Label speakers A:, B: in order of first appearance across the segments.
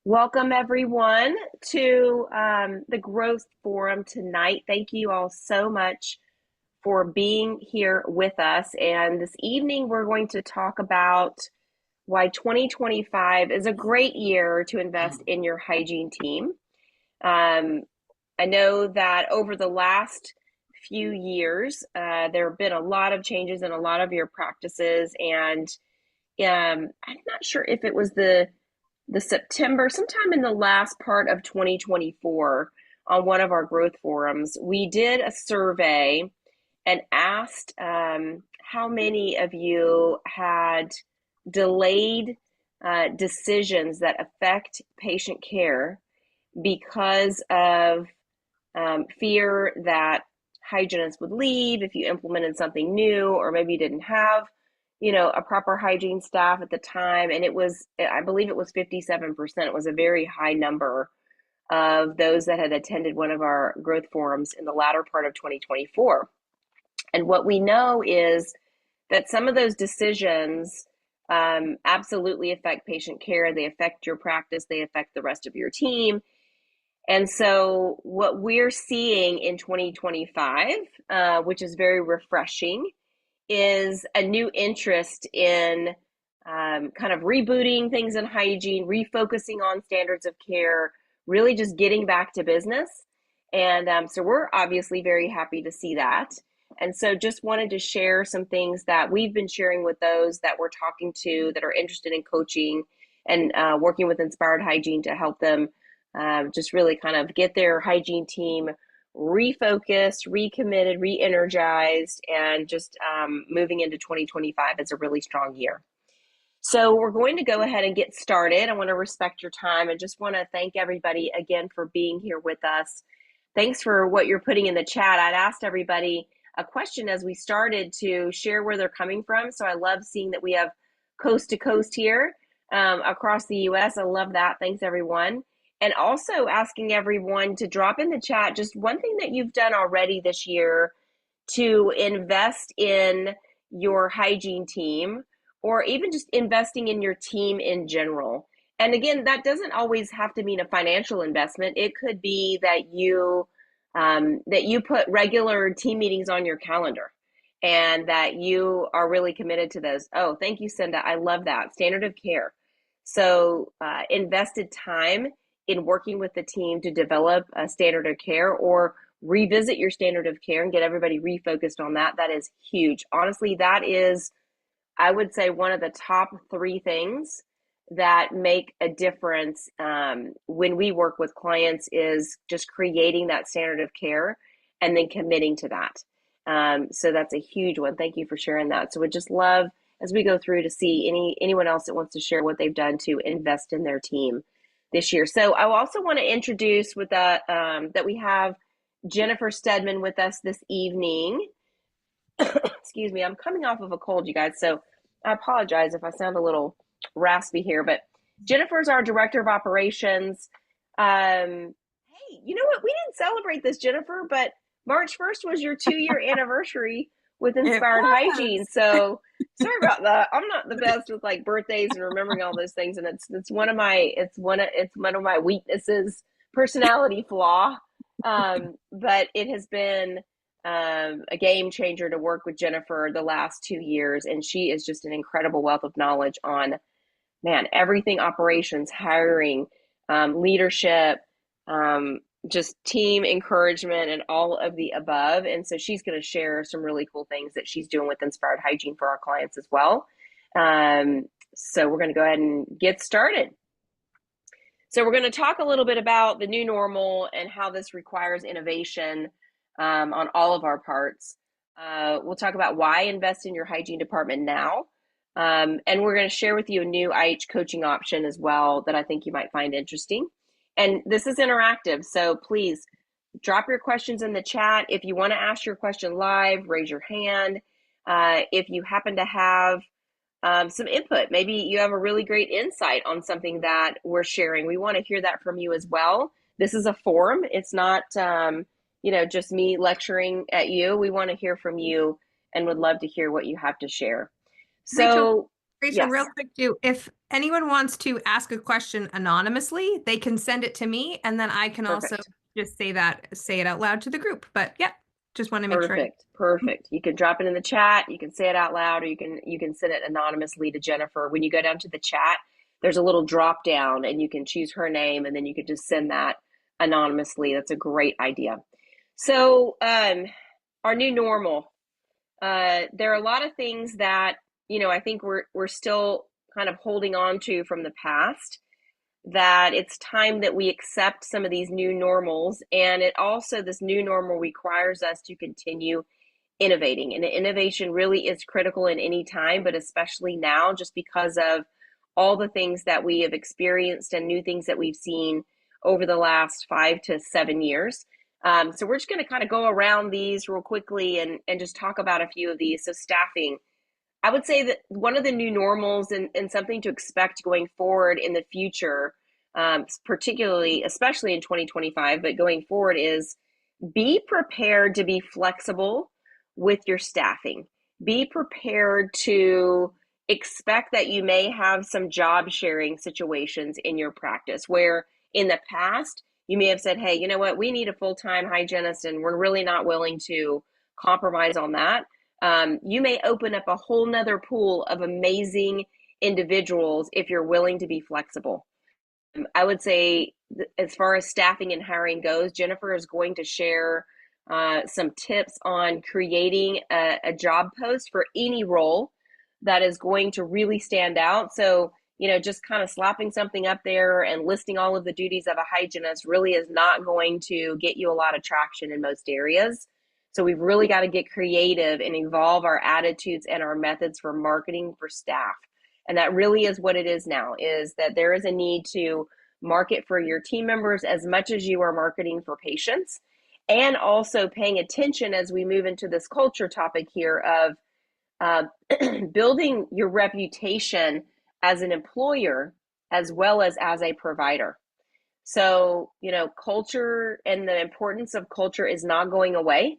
A: Welcome, everyone, to the Growth Forum tonight. Thank you all so much for being here with us. And this evening, we're going to talk about why 2025 is a great year to invest in your hygiene team. I know that over the last few years, there have been a lot of changes in a lot of your practices. And I'm not sure if it was the September, sometime in the last part of 2024, on one of our growth forums, we did a survey and asked how many of you had delayed decisions that affect patient care because of fear that hygienists would leave if you implemented something new, or maybe you didn't have a proper hygiene staff at the time. And I believe it was 57%. It was a very high number of those that had attended one of our growth forums in the latter part of 2024. And what we know is that some of those decisions absolutely affect patient care. They affect your practice. They affect the rest of your team. And so what we're seeing in 2025, which is very refreshing, is a new interest in kind of rebooting things in hygiene, refocusing on standards of care, really just getting back to business. And so we're obviously very happy to see that. And so just wanted to share some things that we've been sharing with those that we're talking to that are interested in coaching and working with Inspired Hygiene to help them just really kind of get their hygiene team refocused, recommitted, re-energized, and just moving into 2025 is a really strong year. So we're going to go ahead and get started. I want to respect your time and just want to thank everybody again for being here with us. Thanks for what you're putting in the chat. I'd asked everybody a question as we started to share where they're coming from. So I love seeing that we have coast to coast here across the US. I love that. Thanks, everyone. And also asking everyone to drop in the chat just one thing that you've done already this year to invest in your hygiene team, or even just investing in your team in general. And again, that doesn't always have to mean a financial investment. It could be that you put regular team meetings on your calendar and that you are really committed to those. Oh, thank you, Cinda. I love that. Standard of care. So invested time in working with the team to develop a standard of care, or revisit your standard of care and get everybody refocused on that. That is huge. Honestly, that is, I would say, one of the top three things that make a difference when we work with clients, is just creating that standard of care and then committing to that. So that's a huge one. Thank you for sharing that. So we'd just love, as we go through, to see anyone else that wants to share what they've done to invest in their team this year. So I also want to introduce with that we have Jennifer Stedman with us this evening. Excuse me, I'm coming off of a cold, you guys, so I apologize if I sound a little raspy here, but Jennifer's our Director of Operations. Hey, you know what? We didn't celebrate this, Jennifer, but March 1st was your 2-year anniversary with Inspired Hygiene. So sorry about that. I'm not the best with like birthdays and remembering all those things, and it's one of my weaknesses, personality flaw. But it has been a game changer to work with Jennifer the last 2 years, and she is just an incredible wealth of knowledge on, man, everything operations, hiring, leadership, just team encouragement, and all of the above. And so she's going to share some really cool things that she's doing with Inspired Hygiene for our clients as well. So we're going to go ahead and get started. So we're going to talk a little bit about the new normal and how this requires innovation on all of our parts. We'll talk about why invest in your hygiene department now. And we're going to share with you a new IH coaching option as well that I think you might find interesting. And this is interactive, so please drop your questions in the chat. If you want to ask your question live, raise your hand. If you happen to have some input, maybe you have a really great insight on something that we're sharing, we want to hear that from you as well. This is a forum. It's not just me lecturing at you. We want to hear from you and would love to hear what you have to share. So
B: Rachel, real
A: Yes,
B: quick too, if anyone wants to ask a question anonymously, they can send it to me and then I can also
A: perfect.
B: just say it out loud to the group. But yeah, just want to make sure.
A: Perfect. Perfect. You can drop it in the chat, you can say it out loud, or you can send it anonymously to Jennifer. When you go down to the chat, there's a little drop down and you can choose her name and then you can just send that anonymously. That's a great idea. So, our new normal. There are a lot of things that, I think we're still kind of holding on to from the past, that it's time that we accept some of these new normals. And it also, this new normal requires us to continue innovating. And innovation really is critical in any time, but especially now, just because of all the things that we have experienced and new things that we've seen over the last 5 to 7 years. So we're just going to kind of go around these real quickly and just talk about a few of these. So staffing, I would say that one of the new normals and something to expect going forward in the future, particularly, especially in 2025, but going forward, is be prepared to be flexible with your staffing. Be prepared to expect that you may have some job sharing situations in your practice where in the past you may have said, hey, you know what, we need a full time hygienist and we're really not willing to compromise on that. You may open up a whole nother pool of amazing individuals if you're willing to be flexible. I would say, as far as staffing and hiring goes, Jennifer is going to share some tips on creating a job post for any role that is going to really stand out. So, just kind of slapping something up there and listing all of the duties of a hygienist really is not going to get you a lot of traction in most areas. So, we've really got to get creative and evolve our attitudes and our methods for marketing for staff. And that really is what it is now, is that there is a need to market for your team members as much as you are marketing for patients, and also paying attention as we move into this culture topic here of uh, building your reputation as an employer as well as a provider. So, culture and the importance of culture is not going away.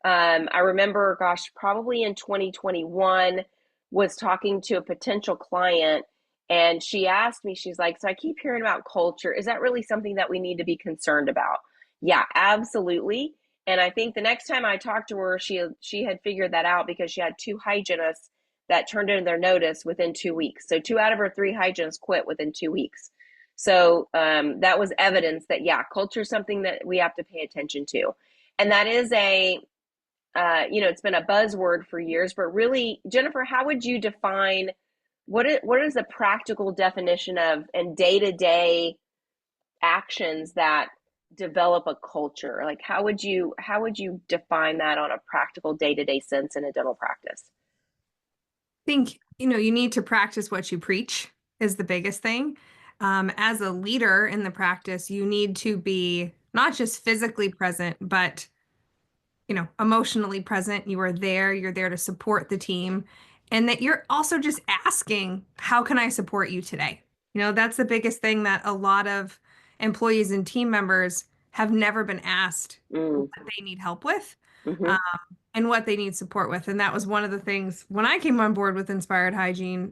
A: I remember, gosh, probably in 2021, was talking to a potential client, and she asked me, she's like, so I keep hearing about culture. Is that really something that we need to be concerned about? Yeah, absolutely. And I think the next time I talked to her, she had figured that out because she had two hygienists that turned in their notice within 2 weeks. So two out of her three hygienists quit within 2 weeks. So that was evidence that, yeah, culture is something that we have to pay attention to. And that is it's been a buzzword for years, but really, Jennifer, how would you define what is the practical definition of and day-to-day actions that develop a culture? Like how would you define that on a practical day-to-day sense in a dental practice?
B: Think, you need to practice what you preach is the biggest thing. As a leader in the practice, you need to be not just physically present, but emotionally present. You're there to support the team, and that you're also just asking, how can I support you today? That's the biggest thing that a lot of employees and team members have never been asked what
A: Mm,
B: they need help with.
A: mm-hmm,
B: Um, and what they need support with. And that was one of the things when I came on board with Inspired Hygiene,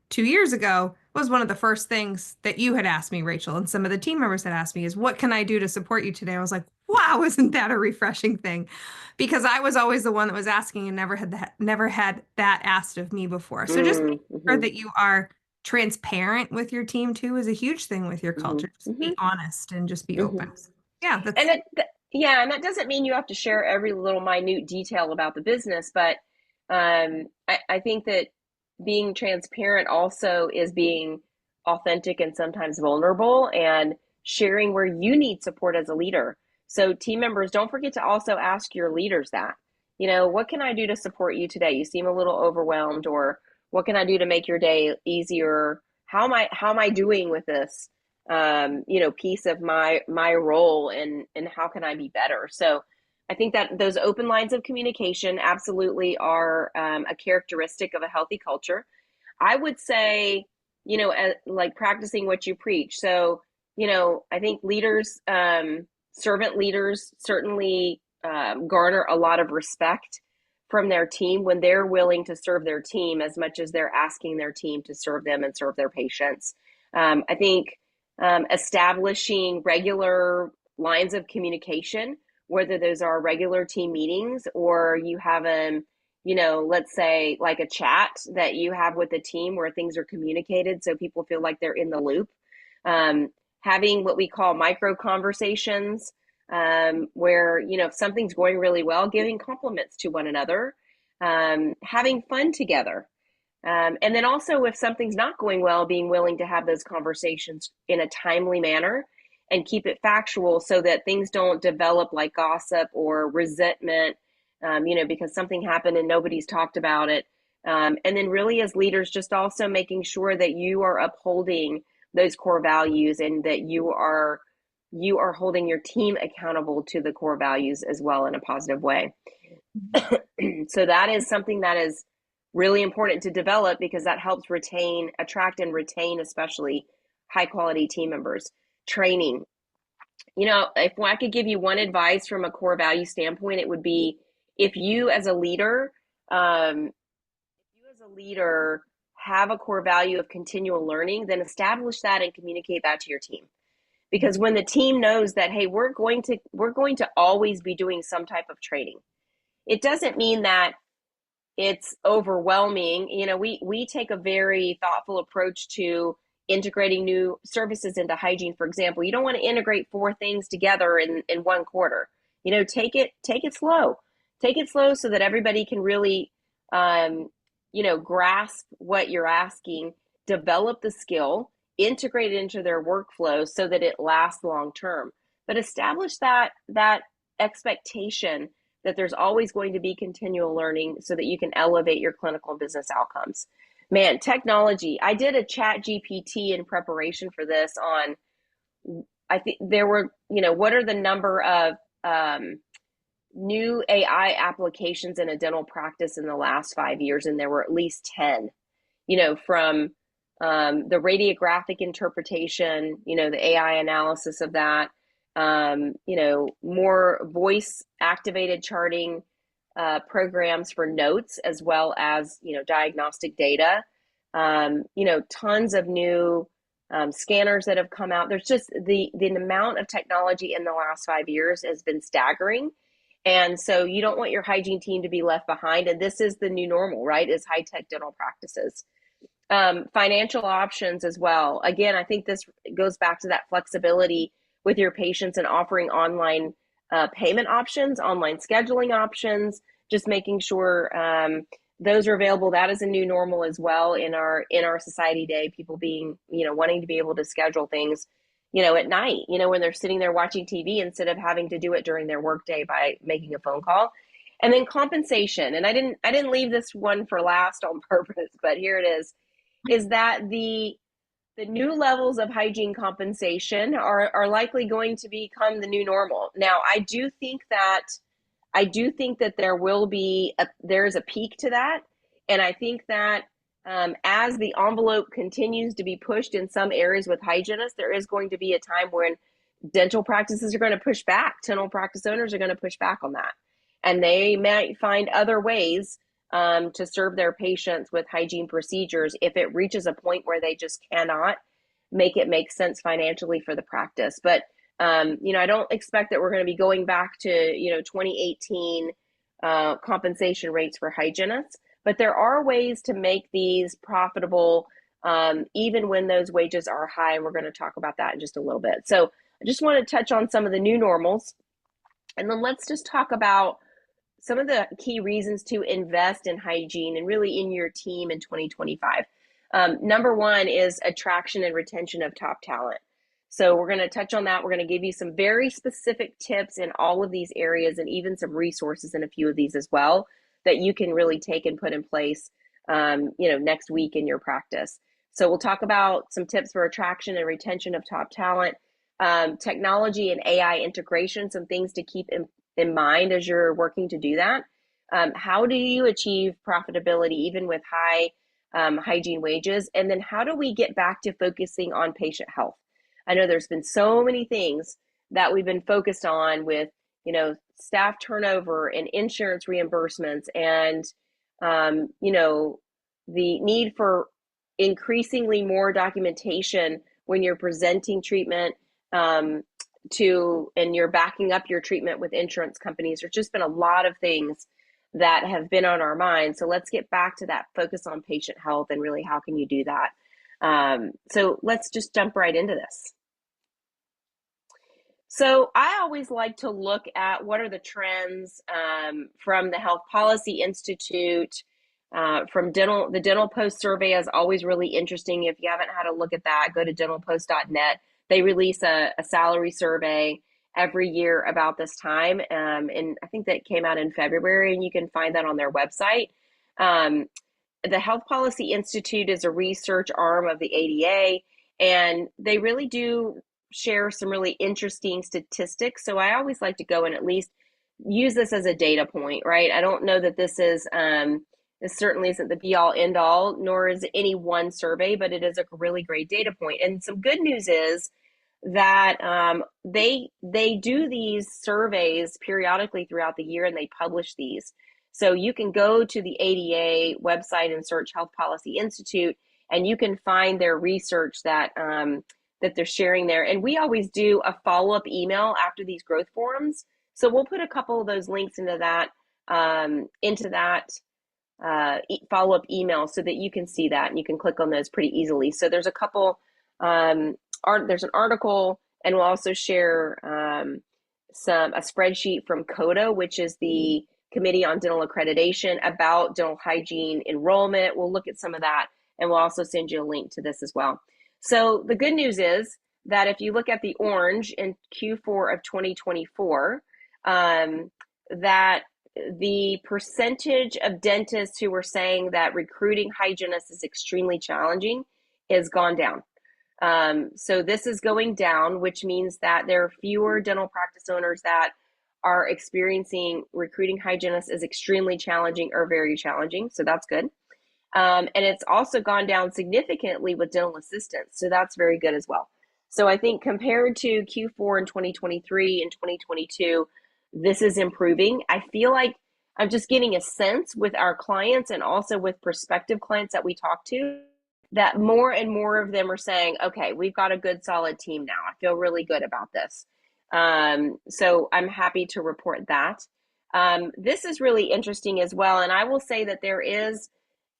B: 2 years ago, was one of the first things that you had asked me, Rachel, and some of the team members had asked me is, what can I do to support you today? I was like, wow, isn't that a refreshing thing? Because I was always the one that was asking and never had that asked of me before. So just make sure
A: mm-hmm,
B: that you are transparent with your team too is a huge thing with your
A: mm-hmm,
B: culture. Just
A: mm-hmm,
B: be honest and just be
A: mm-hmm.
B: open. Yeah,
A: And
B: that's
A: it, yeah, and that doesn't mean you have to share every little minute detail about the business, but I think that being transparent also is being authentic and sometimes vulnerable and sharing where you need support as a leader. So team members, don't forget to also ask your leaders that, what can I do to support you today? You seem a little overwhelmed, or what can I do to make your day easier? How am I doing with this? Piece of my role, and how can I be better? So I think that those open lines of communication absolutely are a characteristic of a healthy culture. I would say, like practicing what you preach. So, I think leaders, servant leaders, certainly garner a lot of respect from their team when they're willing to serve their team as much as they're asking their team to serve them and serve their patients. I think establishing regular lines of communication, whether those are regular team meetings or you have let's say like a chat that you have with the team where things are communicated so people feel like they're in the loop. Um, Having what we call micro conversations, where, if something's going really well, giving compliments to one another, having fun together. And then also, if something's not going well, being willing to have those conversations in a timely manner and keep it factual so that things don't develop like gossip or resentment, because something happened and nobody's talked about it. And then, really, as leaders, just also making sure that you are upholding those core values and that you are holding your team accountable to the core values as well in a positive way. So that is something that is really important to develop because that helps attract and retain, especially high quality team members. Training. If I could give you one advice from a core value standpoint, it would be if you as a leader, have a core value of continual learning, then establish that and communicate that to your team. Because when the team knows that, hey, we're going to always be doing some type of training, it doesn't mean that it's overwhelming. We take a very thoughtful approach to integrating new services into hygiene. For example, you don't want to integrate four things together in one quarter. Take it slow. Take it slow so that everybody can really grasp what you're asking, develop the skill, integrate it into their workflow so that it lasts long term. But establish that expectation that there's always going to be continual learning so that you can elevate your clinical and business outcomes. Man, technology. I did a chat GPT in preparation for this on, I think there were, what are the number of new AI applications in a dental practice in the last 5 years? And there were at least 10, from the radiographic interpretation, the AI analysis of that, more voice activated charting programs for notes as well as, diagnostic data, tons of new scanners that have come out. There's just the amount of technology in the last 5 years has been staggering. And so you don't want your hygiene team to be left behind. And this is the new normal, right? Is high-tech dental practices. Financial options as well. Again, I think this goes back to that flexibility with your patients and offering online payment options, online scheduling options, just making sure those are available. That is a new normal as well in our society today. People being, wanting to be able to schedule things, at night, when they're sitting there watching TV instead of having to do it during their workday by making a phone call. And then compensation. And I didn't leave this one for last on purpose, but here it is that the new levels of hygiene compensation are likely going to become the new normal. Now, I do think that there's a peak to that, and I think that as the envelope continues to be pushed in some areas with hygienists, there is going to be a time when dental practices are going to push back. Dental practice owners are going to push back on that, and they might find other ways to serve their patients with hygiene procedures if it reaches a point where they just cannot make it make sense financially for the practice. But I don't expect that we're going to be going back to 2018 compensation rates for hygienists, but there are ways to make these profitable even when those wages are high, and we're going to talk about that in just a little bit. So I just want to touch on some of the new normals, and then let's just talk about some of the key reasons to invest in hygiene and really in your team in 2025. Number one is attraction and retention of top talent. So we're going to touch on that. We're going to give you some very specific tips in all of these areas and even some resources in a few of these as well that you can really take and put in place, next week in your practice. So we'll talk about some tips for attraction and retention of top talent, technology and AI integration, some things to keep in mind as you're working to do that. How do you achieve profitability even with high hygiene wages? And then how do we get back to focusing on patient health? I know there's been so many things that we've been focused on with staff turnover and insurance reimbursements and, the need for increasingly more documentation when you're presenting treatment um, and you're backing up your treatment with insurance companies. There's just been a lot of things that have been on our minds. So let's get back to that focus on patient health and really how can you do that. So let's just jump right into this. So I always like to look at what are the trends from the Health Policy Institute, from the Dental Post survey is always really interesting. If you haven't had a look at that, go to dentalpost.net. They release a salary survey every year about this time, and I think that came out in February, and you can find that on their website. Um, the Health Policy Institute is a research arm of the ADA, and they really do share some really interesting statistics. So I always like to go and at least use this as a data point, right? I don't know that this certainly isn't the be all end all, nor is it any one survey, but it is a really great data point. And some good news is that they do these surveys periodically throughout the year, and they publish these. So you can go to the ADA website and search Health Policy Institute, and you can find their research that they're sharing there. And we always do a follow-up email after these growth forums. So we'll put a couple of those links into that follow-up email so that you can see that and you can click on those pretty easily. So there's a couple, there's an article, and we'll also share a spreadsheet from CODA, which is the Committee on Dental Accreditation, about dental hygiene enrollment. We'll look at some of that, and we'll also send you a link to this as well. So the good news is that if you look at the orange in Q4 of 2024, that the percentage of dentists who were saying that recruiting hygienists is extremely challenging has gone down. So this is going down, which means that there are fewer dental practice owners that are experiencing recruiting hygienists is extremely challenging or very challenging. So that's good. And it's also gone down significantly with dental assistants. So that's very good as well. So I think compared to Q4 in 2023 and 2022, this is improving. I feel like I'm just getting a sense with our clients and also with prospective clients that we talk to that more and more of them are saying, okay, we've got a good solid team now. I feel really good about this. So I'm happy to report that. This is really interesting as well. And I will say that there is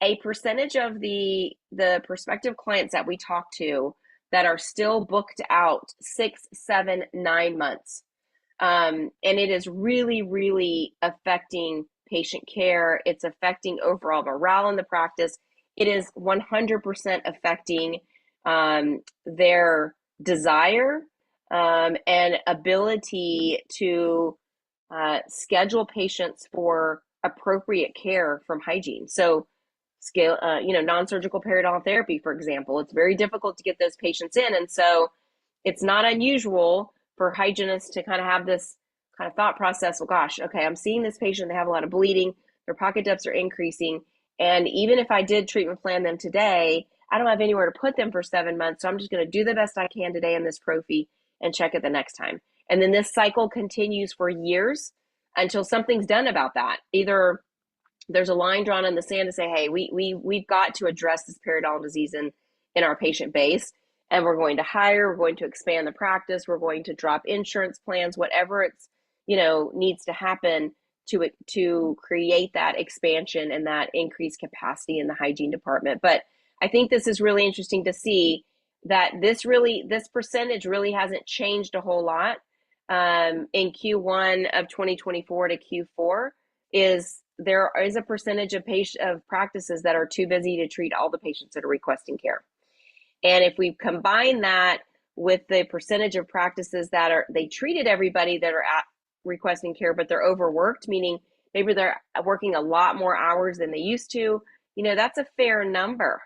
A: a percentage of the prospective clients that we talk to that are still booked out 6, 7, 9 months. And it is really, really affecting patient care. It's affecting overall morale in the practice. It is 100% affecting their desire and ability to schedule patients for appropriate care from hygiene. So non-surgical periodontal therapy, for example, it's very difficult to get those patients in. And so it's not unusual for hygienists to kind of have this kind of thought process. Well, gosh, okay, I'm seeing this patient, they have a lot of bleeding, their pocket depths are increasing. And even if I did treatment plan them today, I don't have anywhere to put them for 7 months. So I'm just going to do the best I can today in this prophy and check it the next time. And then this cycle continues for years until something's done about that. Either there's a line drawn in the sand to say, hey, we've got to address this periodontal disease in our patient base, and we're going to hire, we're going to expand the practice, we're going to drop insurance plans, whatever it's needs to happen to create that expansion and that increased capacity in the hygiene department. But I think this is really interesting to see that this percentage really hasn't changed a whole lot in Q1 of 2024 to Q4. There is a percentage of practices that are too busy to treat all the patients that are requesting care. And if we combine that with the percentage of practices that they treated everybody that are at requesting care, but they're overworked, meaning maybe they're working a lot more hours than they used to, that's a fair number.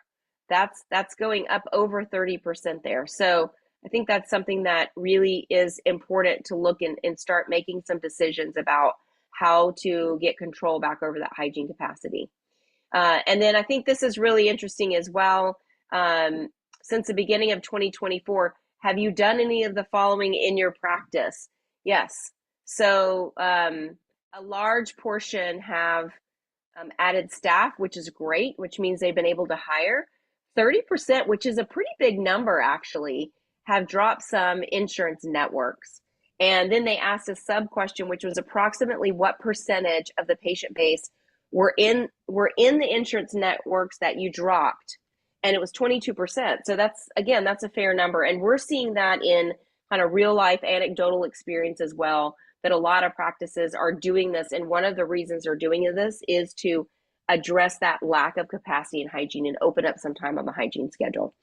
A: That's going up over 30% there. So I think that's something that really is important to look and start making some decisions about how to get control back over that hygiene capacity. And then I think this is really interesting as well. Since the beginning of 2024, have you done any of the following in your practice? Yes. So a large portion have added staff, which is great, which means they've been able to hire. 30%, which is a pretty big number actually, have dropped some insurance networks. And then they asked a sub question, which was approximately what percentage of the patient base were in the insurance networks that you dropped, and it was 22%. So that's, again, that's a fair number, and we're seeing that in kind of real life anecdotal experience as well, that a lot of practices are doing this. And one of the reasons they're doing this is to address that lack of capacity in hygiene and open up some time on the hygiene schedule.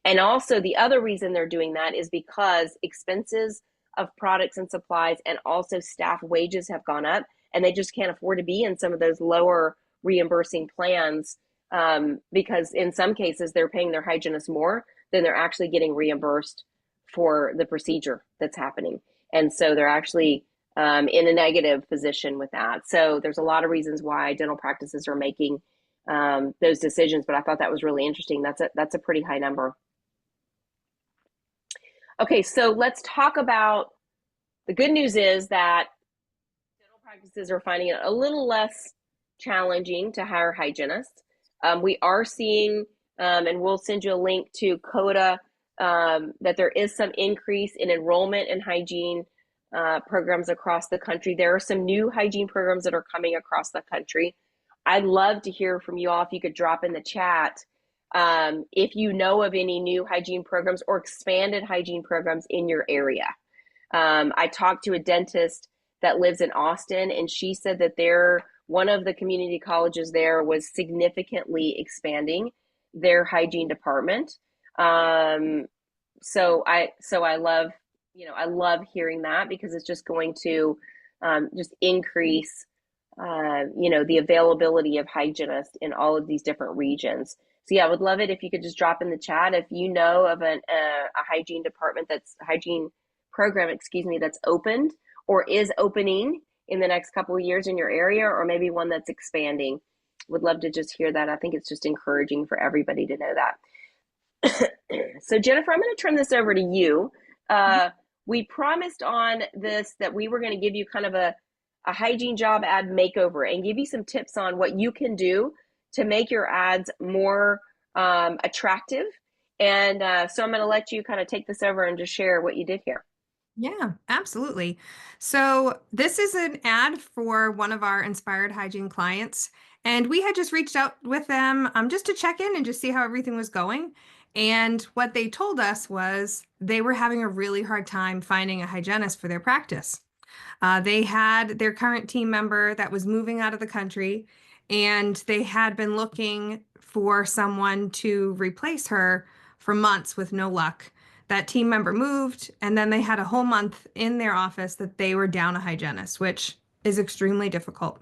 A: And also, the other reason they're doing that is because expenses of products and supplies and also staff wages have gone up, and they just can't afford to be in some of those lower reimbursing plans, because in some cases they're paying their hygienists more than they're actually getting reimbursed for the procedure that's happening. And so they're actually in a negative position with that. So there's a lot of reasons why dental practices are making those decisions, but I thought that was really interesting. That's a pretty high number. Okay, so let's talk about the good news is that dental practices are finding it a little less challenging to hire hygienists. We are seeing, and we'll send you a link to CODA, that there is some increase in enrollment in hygiene programs across the country. There are some new hygiene programs that are coming across the country. I'd love to hear from you all. If you could drop in the chat if you know of any new hygiene programs or expanded hygiene programs in your area. I talked to a dentist that lives in Austin, and she said that one of the community colleges there was significantly expanding their hygiene department. So I love, I love hearing that, because it's just going to just increase the availability of hygienists in all of these different regions. So yeah, I would love it if you could just drop in the chat if you know of a hygiene department, that's hygiene program, excuse me, that's opened or is opening in the next couple of years in your area, or maybe one that's expanding. Would love to just hear that. I think it's just encouraging for everybody to know that. So Jennifer, I'm going to turn this over to you. We promised on this that we were going to give you kind of a hygiene job ad makeover and give you some tips on what you can do to make your ads more attractive. And so I'm going to let you kind of take this over and just share what you did here.
B: Yeah, absolutely. So this is an ad for one of our Inspired Hygiene clients, and we had just reached out with them just to check in and just see how everything was going. And what they told us was they were having a really hard time finding a hygienist for their practice. They had their current team member that was moving out of the country, and they had been looking for someone to replace her for months with no luck. That team member moved, and then they had a whole month in their office that they were down a hygienist, which is extremely difficult.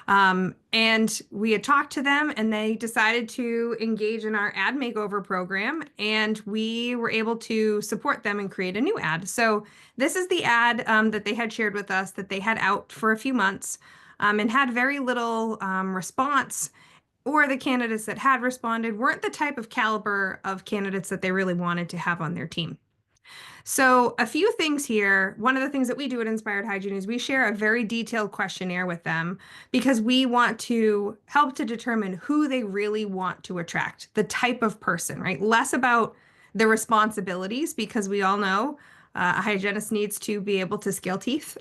B: And we had talked to them, and they decided to engage in our ad makeover program, and we were able to support them and create a new ad. So this is the ad that they had shared with us that they had out for a few months, and had very little response, or the candidates that had responded weren't the type of caliber of candidates that they really wanted to have on their team. So a few things here. One of the things that we do at Inspired Hygiene is we share a very detailed questionnaire with them, because we want to help to determine who they really want to attract, the type of person, right? Less about the responsibilities, because we all know a hygienist needs to be able to scale teeth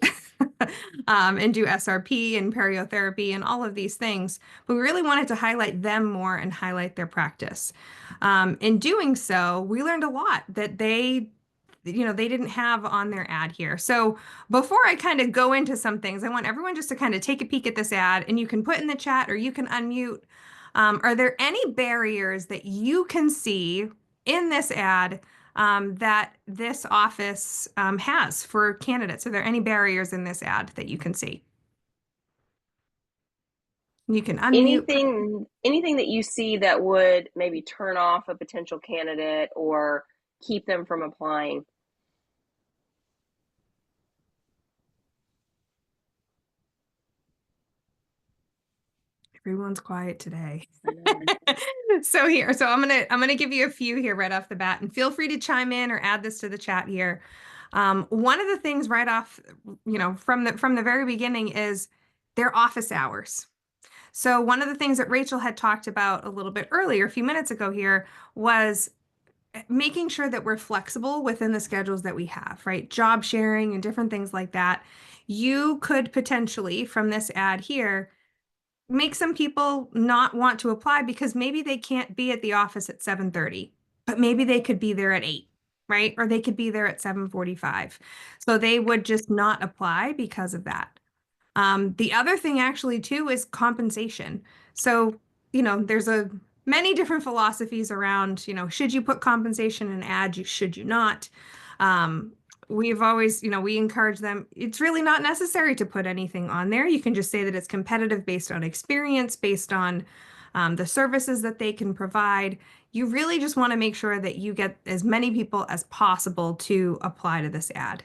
B: and do SRP and periotherapy and all of these things. But we really wanted to highlight them more and highlight their practice. In doing so, we learned a lot that they didn't have on their ad here. So before I kind of go into some things, I want everyone just to kind of take a peek at this ad, and you can put in the chat or you can unmute. Are there any barriers that you can see in this ad that this office has for candidates? Are there any barriers in this ad that you can see? You can unmute.
A: Anything that you see that would maybe turn off a potential candidate or keep them from applying?
B: Everyone's quiet today.
A: I know.
B: So I'm gonna give you a few here right off the bat, and feel free to chime in or add this to the chat here. One of the things right off, from the very beginning is their office hours. So one of the things that Rachel had talked about a little bit earlier, a few minutes ago here, was making sure that we're flexible within the schedules that we have, right? Job sharing and different things like that. You could potentially, from this ad here, make some people not want to apply because maybe they can't be at the office at 7:30, but maybe they could be there at 8, right? Or they could be there at 7:45. So they would just not apply because of that. The other thing actually too is compensation. So, there's a many different philosophies around, should you put compensation in an ad, should you not? Um, we've always, we encourage them. It's really not necessary to put anything on there. You can just say that it's competitive based on experience, based on the services that they can provide. You really just want to make sure that you get as many people as possible to apply to this ad.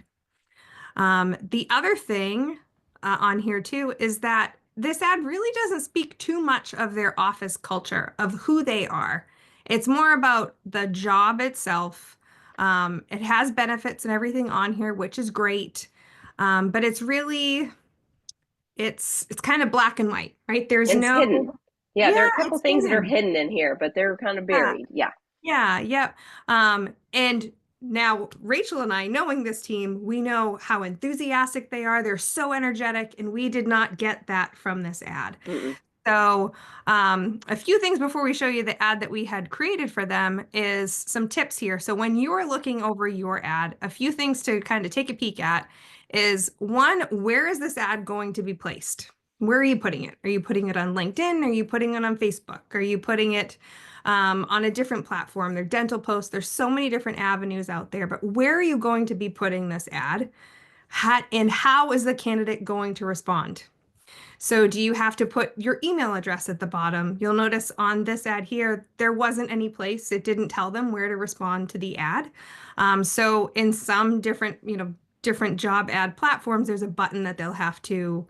B: The other thing on here too is that this ad really doesn't speak too much of their office culture, of who they are. It's more about the job itself. It has benefits and everything on here, which is great. But it's kind of black and white, right? There's
A: It's hidden.
B: no,
A: Yeah, there
B: yeah,
A: are a couple
B: it's
A: things that are
B: hidden.
A: hidden in here, but they're kind of
B: Yeah.
A: buried. Yeah.
B: Yeah, yep. And now Rachel and I, knowing this team, we know how enthusiastic they are. They're so energetic, and we did not get that from this ad.
A: Mm-mm.
B: So, a few things before we show you the ad that we had created for them is some tips here. So, when you are looking over your ad, a few things to kind of take a peek at is one, where is this ad going to be placed? Where are you putting it? Are you putting it on LinkedIn? Are you putting it on Facebook? Are you putting it on a different platform? They're dental posts. There's so many different avenues out there, but where are you going to be putting this ad? And how is the candidate going to respond? So do you have to put your email address at the bottom? You'll notice on this ad here, there wasn't any place. It didn't tell them where to respond to the ad. So in some different job ad platforms, there's a button that they'll have to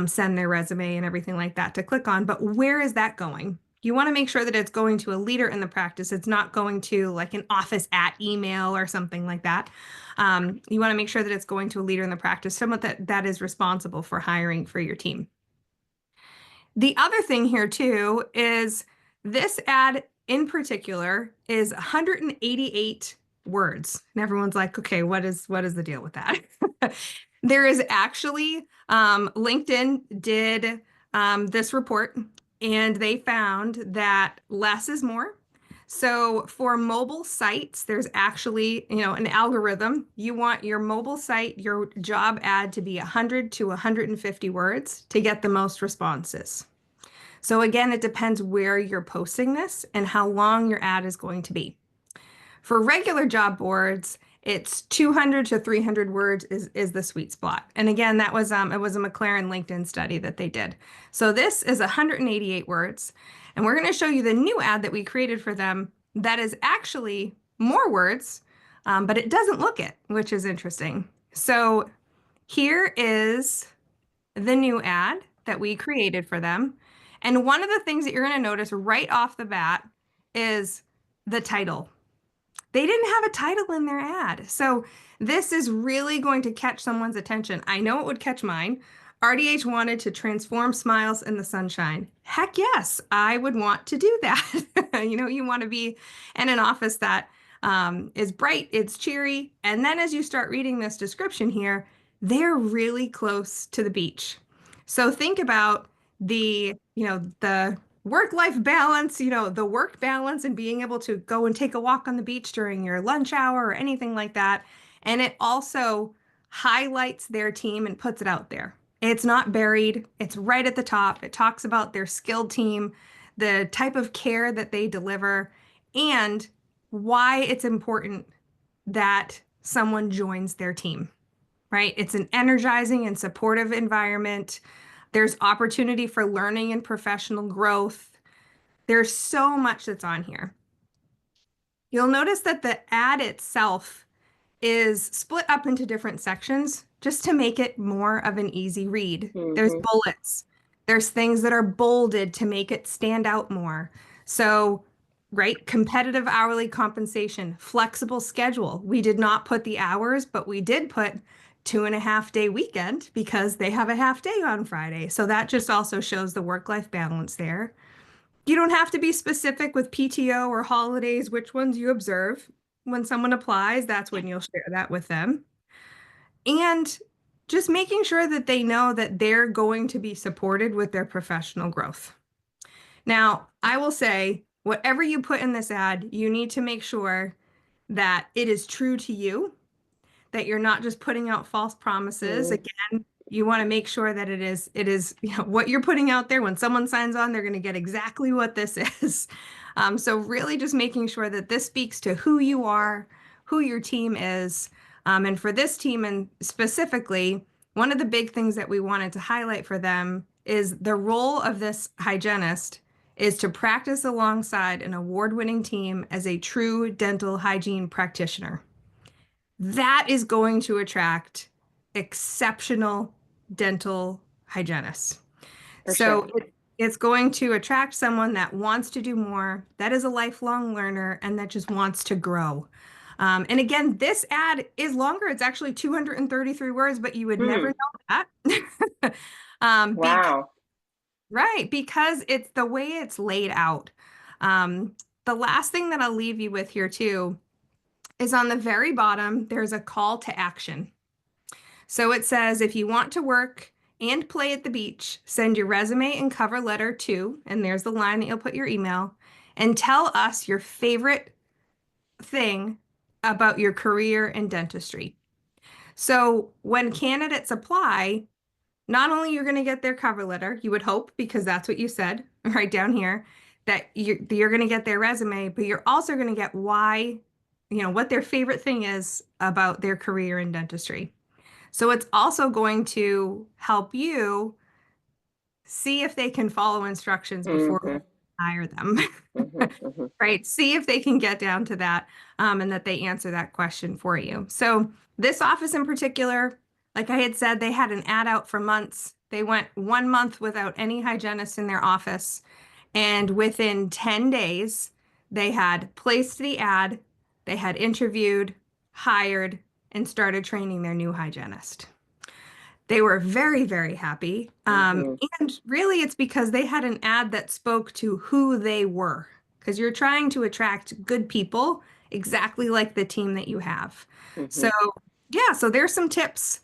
B: send their resume and everything like that to click on. But where is that going? You want to make sure that it's going to a leader in the practice. It's not going to like an office at email or something like that. You want to make sure that it's going to a leader in the practice, someone that is responsible for hiring for your team. The other thing here too is this ad in particular is 188 words. And everyone's like, okay, what is the deal with that? There is actually LinkedIn did this report and they found that less is more. So for mobile sites, there's actually, an algorithm. You want your mobile site, your job ad to be 100 to 150 words to get the most responses. So again, it depends where you're posting this and how long your ad is going to be. For regular job boards, it's 200 to 300 words is the sweet spot. And again, that was it was a McLaren LinkedIn study that they did. So this is 188 words, and we're going to show you the new ad that we created for them that is actually more words, but it doesn't look it, which is interesting. So here is the new ad that we created for them. And one of the things that you're going to notice right off the bat is the title. They didn't have a title in their ad. So this is really going to catch someone's attention. I know it would catch mine. RDH wanted to transform smiles in the sunshine. Heck yes, I would want to do that. You want to be in an office that is bright, it's cheery. And then as you start reading this description here, they're really close to the beach. So think about the work-life balance, the work balance and being able to go and take a walk on the beach during your lunch hour or anything like that. And it also highlights their team and puts it out there. It's not buried, it's right at the top. It talks about their skilled team, the type of care that they deliver, and why it's important that someone joins their team, right? It's an energizing and supportive environment. There's opportunity for learning and professional growth. There's so much that's on here. You'll notice that the ad itself is split up into different sections just to make it more of an easy read. There's
A: Mm-hmm.
B: bullets. There's things that are bolded to make it stand out more. So right? Competitive hourly compensation, flexible schedule. We did not put the hours, but we did put 2.5 day weekend because they have a half day on Friday. So that just also shows the work-life balance there. You don't have to be specific with PTO or holidays, which ones you observe. When someone applies, that's when you'll share that with them. And just making sure that they know that they're going to be supported with their professional growth. Now, I will say, whatever you put in this ad, you need to make sure that it is true to you, that you're not just putting out false promises.
A: Mm,
B: Again, you want to make sure that it is what you're putting out there. When someone signs on, they're going to get exactly what this is. So really just making sure that this speaks to who you are, who your team is. And for this team and specifically, one of the big things that we wanted to highlight for them is the role of this hygienist is to practice alongside an award-winning team as a true dental hygiene practitioner. That is going to attract exceptional dental hygienists.
A: for sure.
B: It's going to attract someone that wants to do more, that is a lifelong learner, and that just wants to grow. And again, this ad is longer. It's actually 233 words, but you would never
A: Hmm.
B: know that. Because
A: Wow.
B: right, because it's the way it's laid out. Um, the last thing that I'll leave you with here too is on the very bottom, there's a call to action. So it says if you want to work and play at the beach, send your resume and cover letter to, and there's the line that you'll put your email, and tell us your favorite thing about your career in dentistry. So when candidates apply, not only you're going to get their cover letter, you would hope, because that's what you said right down here, that you're going to get their resume, but you're also going to get why, what their favorite thing is about their career in dentistry. So it's also going to help you see if they can follow instructions before
A: Hmm.
B: we hire them.
A: Hmm. Hmm.
B: Right? See if they can get down to that, and that they answer that question for you. So this office in particular, like I had said, they had an ad out for months. They went 1 month without any hygienists in their office. And within 10 days, they had placed the ad, they had interviewed, hired, and started training their new hygienist. They were very, very happy.
A: Hmm.
B: And really, it's because they had an ad that spoke to who they were. Because you're trying to attract good people, exactly like the team that you have.
A: Hmm.
B: So, yeah, so there's some tips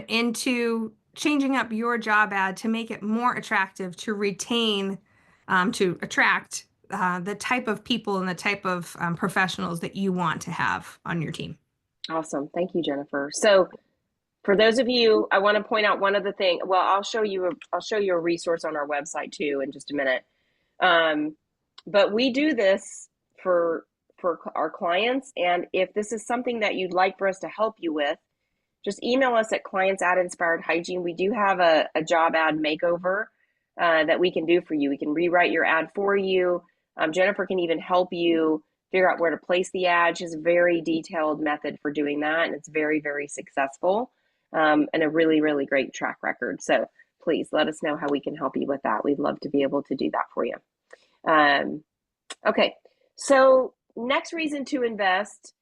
B: into changing up your job ad to make it more attractive to retain, to attract the type of people and the type of professionals that you want to have on your team.
A: Awesome. Thank you, Jennifer. So for those of you, I want to point out one other thing. Well, I'll show you a resource on our website too in just a minute. Um, but we do this for our clients, and if this is something that you'd like for us to help you with, just email us at clients at Inspired Hygiene. We do have a job ad makeover that we can do for you. We can rewrite your ad for you. Jennifer can even help you figure out where to place the ad. She has a very detailed method for doing that, and it's very, very successful, and a really, really great track record. So please let us know how we can help you with that. We'd love to be able to do that for you. Um, okay, so next reason to invest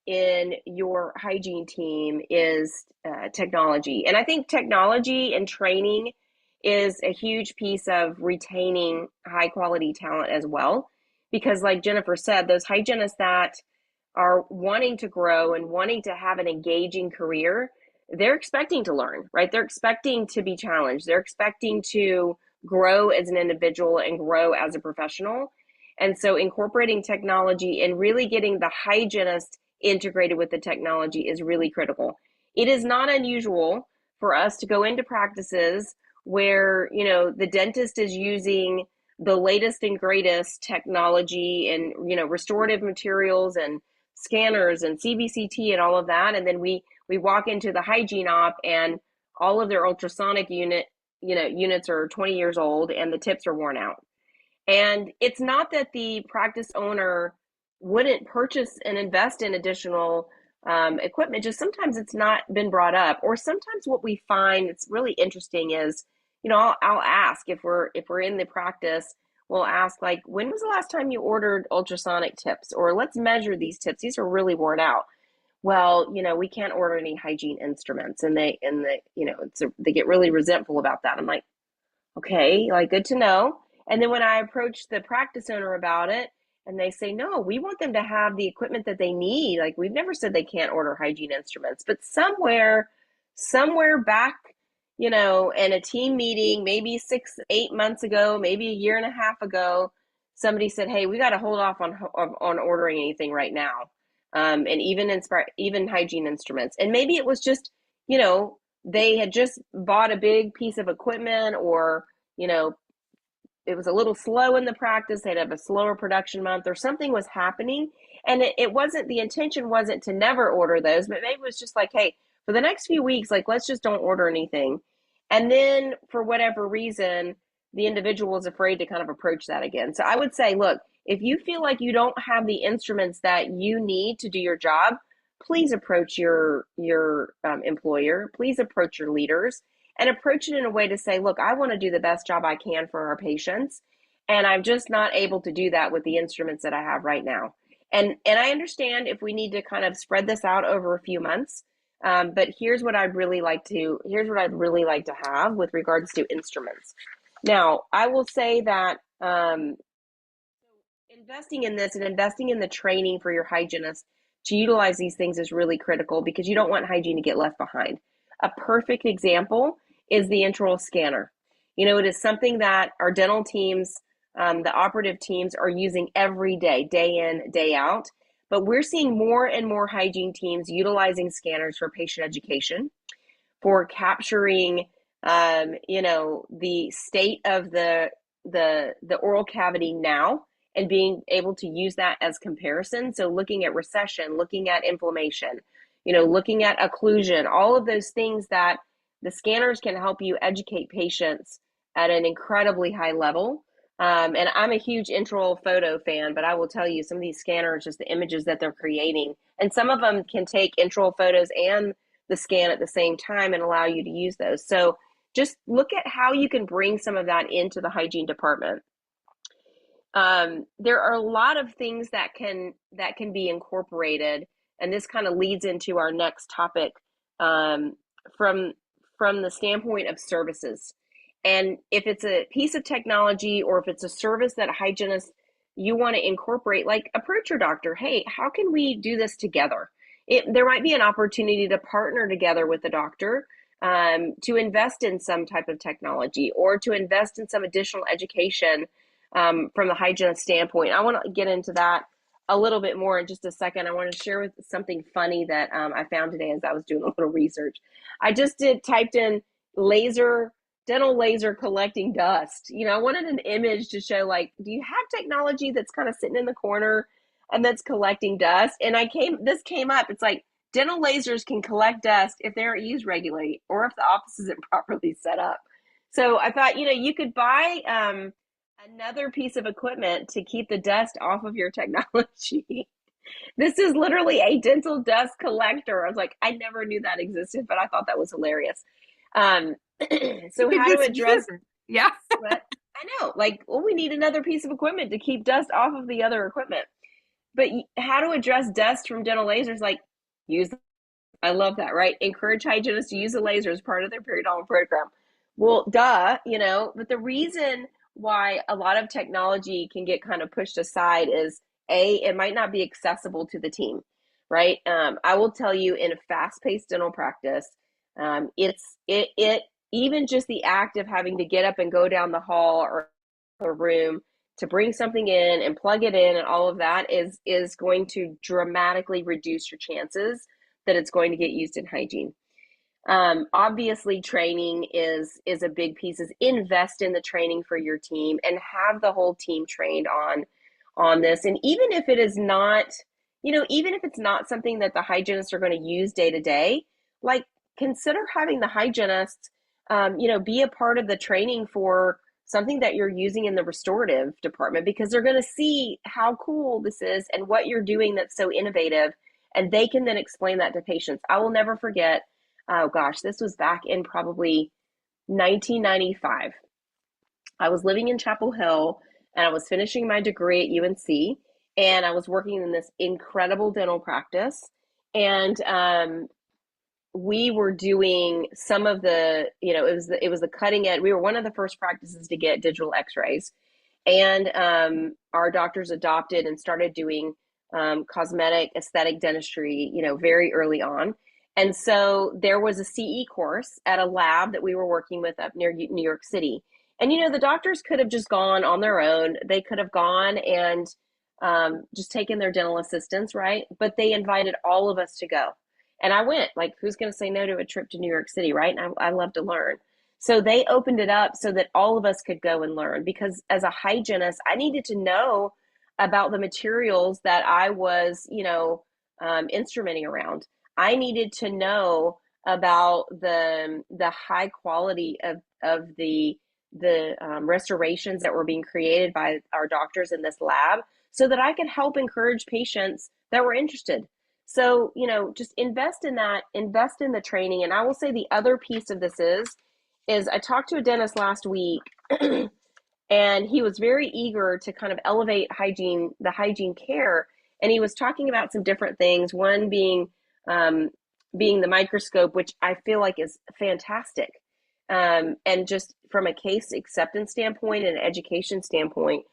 A: in your hygiene team is technology. And I think technology and training is a huge piece of retaining high quality talent as well. Because, like Jennifer said, those hygienists that are wanting to grow and wanting to have an engaging career, they're expecting to learn, right? They're expecting to be challenged. They're expecting to grow as an individual and grow as a professional. And so incorporating technology and really getting the hygienist integrated with the technology is really critical. It is not unusual for us to go into practices where, the dentist is using the latest and greatest technology and, restorative materials and scanners and CBCT and all of that. And then we walk into the hygiene op and all of their ultrasonic units are 20 years old and the tips are worn out. And it's not that the practice owner wouldn't purchase and invest in additional equipment, just sometimes it's not been brought up. Or sometimes what we find it's really interesting is, I'll ask if we're in the practice, we'll ask like, when was the last time you ordered ultrasonic tips? Or let's measure these tips. These are really worn out. Well, we can't order any hygiene instruments. They get really resentful about that. I'm like, okay, like good to know. And then when I approach the practice owner about it, and they say, no, we want them to have the equipment that they need. Like we've never said they can't order hygiene instruments, but somewhere back, in a team meeting, maybe 8 months ago, maybe a year and a half ago, somebody said, hey, we got to hold off on ordering anything right now. And even hygiene instruments. And maybe it was just, they had just bought a big piece of equipment, or you know it was a little slow in the practice, they'd have a slower production month, or something was happening. And it wasn't, the intention wasn't to never order those, but maybe it was just like, hey, for the next few weeks, like, let's just don't order anything. And then for whatever reason, the individual is afraid to kind of approach that again. So I would say, look, if you feel like you don't have the instruments that you need to do your job, please approach your employer, please approach your leaders, and approach it in a way to say, look, I want to do the best job I can for our patients, and I'm just not able to do that with the instruments that I have right now. And I understand if we need to kind of spread this out over a few months, but here's what I'd really like to have with regards to instruments. Now, I will say that investing in this and investing in the training for your hygienist to utilize these things is really critical, because you don't want hygiene to get left behind. A perfect example is the intraoral scanner. It is something that our dental teams, the operative teams, are using every day, day in, day out. But we're seeing more and more hygiene teams utilizing scanners for patient education, for capturing, the state of the oral cavity now, and being able to use that as comparison. So looking at recession, looking at inflammation, looking at occlusion, all of those things that the scanners can help you educate patients at an incredibly high level. And I'm a huge intraoral photo fan, but I will tell you, some of these scanners, just the images that they're creating, and some of them can take intraoral photos and the scan at the same time and allow you to use those. So just look at how you can bring some of that into the hygiene department. There are a lot of things that can be incorporated, and this kind of leads into our next topic, um, from from the standpoint of services. And if it's a piece of technology, or if it's a service that a hygienist you want to incorporate, like, approach your doctor. Hey, how can we do this together? There might be an opportunity to partner together with the doctor, to invest in some type of technology, or to invest in some additional education, from the hygienist standpoint. I want to get into that a little bit more in just a second. I want to share with something funny that I found today as I was doing a little research. I just typed in dental laser collecting dust. I wanted an image to show, like, do you have technology that's kind of sitting in the corner and that's collecting dust? And this came up. It's like, dental lasers can collect dust if they aren't used regularly, or if the office isn't properly set up. So I thought, you could buy another piece of equipment to keep the dust off of your technology. This is literally a dental dust collector. I was like, I never knew that existed, but I thought that was hilarious. Um, so how to address
B: Yeah.
A: what? I know, like, well, we need another piece of equipment to keep dust off of the other equipment. But how to address dust from dental lasers? Like, use I love that, right? Encourage hygienists to use a laser as part of their periodontal program. Well, but the reason why a lot of technology can get kind of pushed aside is, it might not be accessible to the team, right? I will tell you, in a fast-paced dental practice, it even just the act of having to get up and go down the hall or a room to bring something in and plug it in and all of that is going to dramatically reduce your chances that it's going to get used in hygiene. Obviously, training is a big piece. Is invest in the training for your team and have the whole team trained on this. And even if it is not, even if it's not something that the hygienists are going to use day to day, like, consider having the hygienists, be a part of the training for something that you're using in the restorative department, because they're going to see how cool this is and what you're doing that's so innovative, and they can then explain that to patients. I will never forget, oh gosh, this was back in probably 1995. I was living in Chapel Hill. and I was finishing my degree at UNC, and I was working in this incredible dental practice. And we were doing some of the, it was the cutting edge. We were one of the first practices to get digital X-rays, and our doctors adopted and started doing cosmetic aesthetic dentistry, very early on. And so there was a CE course at a lab that we were working with up near New York City. And the doctors could have just gone on their own. They could have gone and just taken their dental assistants, right? But they invited all of us to go. And I went. Like, who's going to say no to a trip to New York City, right? And I love to learn. So they opened it up so that all of us could go and learn, because as a hygienist, I needed to know about the materials that I was, instrumenting around. I needed to know about the high quality of the restorations that were being created by our doctors in this lab, so that I could help encourage patients that were interested. So, just invest in that, invest in the training. And I will say the other piece of this is I talked to a dentist last week, and he was very eager to kind of elevate the hygiene care. And he was talking about some different things, one being the microscope, which I feel like is fantastic. And just from a case acceptance standpoint and education standpoint,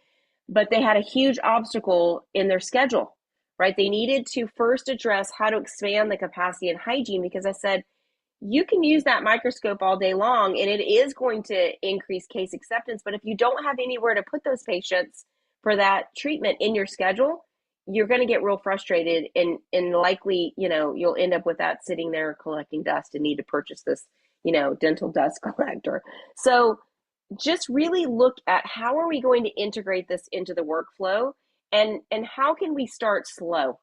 A: but they had a huge obstacle in their schedule, right? They needed to first address how to expand the capacity in hygiene, because I said, you can use that microscope all day long and it is going to increase case acceptance. But if you don't have anywhere to put those patients for that treatment in your schedule, you're going to get real frustrated, and likely, you'll end up with that sitting there collecting dust and need to purchase this, dental dust collector. So just really look at how are we going to integrate this into the workflow, and how can we start slow,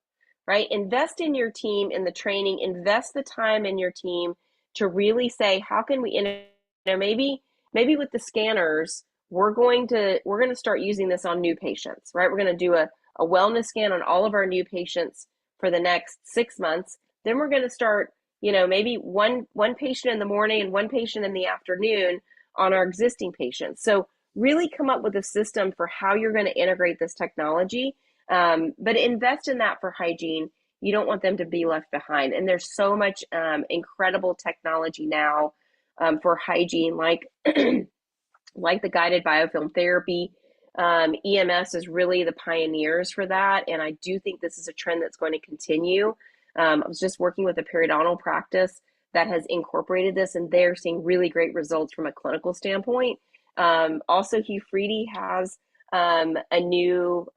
A: right? Invest in your team, in the training, invest the time in your team to really say, how can we, maybe with the scanners, we're going to start using this on new patients, right? We're going to do a wellness scan on all of our new patients for the next 6 months. Then we're going to start, maybe one patient in the morning and one patient in the afternoon on our existing patients. So really come up with a system for how you're going to integrate this technology, but invest in that for hygiene. You don't want them to be left behind. And there's so much incredible technology now for hygiene, like like the guided biofilm therapy. EMS is really the pioneers for that, and I do think this is a trend that's going to continue. I was just working with a periodontal practice that has incorporated this, and they're seeing really great results from a clinical standpoint. Also, Hugh Freedy has a new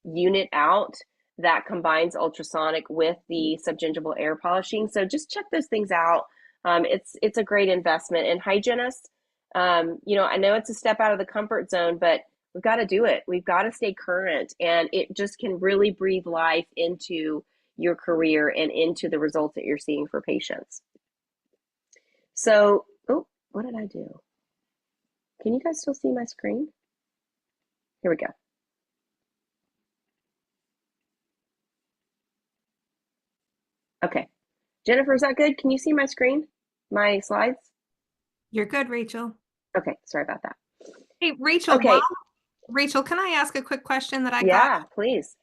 A: unit out that combines ultrasonic with the subgingival air polishing. So just check those things out. It's a great investment. And hygienists, I know it's a step out of the comfort zone, but we've got to do it. We've got to stay current, and it just can really breathe life into your career and into the results that you're seeing for patients. So, oh, what did I do? Can you guys still see my screen? Here we go. Okay. Jennifer, is that good? Can you see my screen? My slides?
B: You're good, Rachel.
A: Okay, sorry about that.
B: Hey, Rachel,
A: Okay.
B: Rachel, can I ask a quick question that I got?
A: Yeah, please.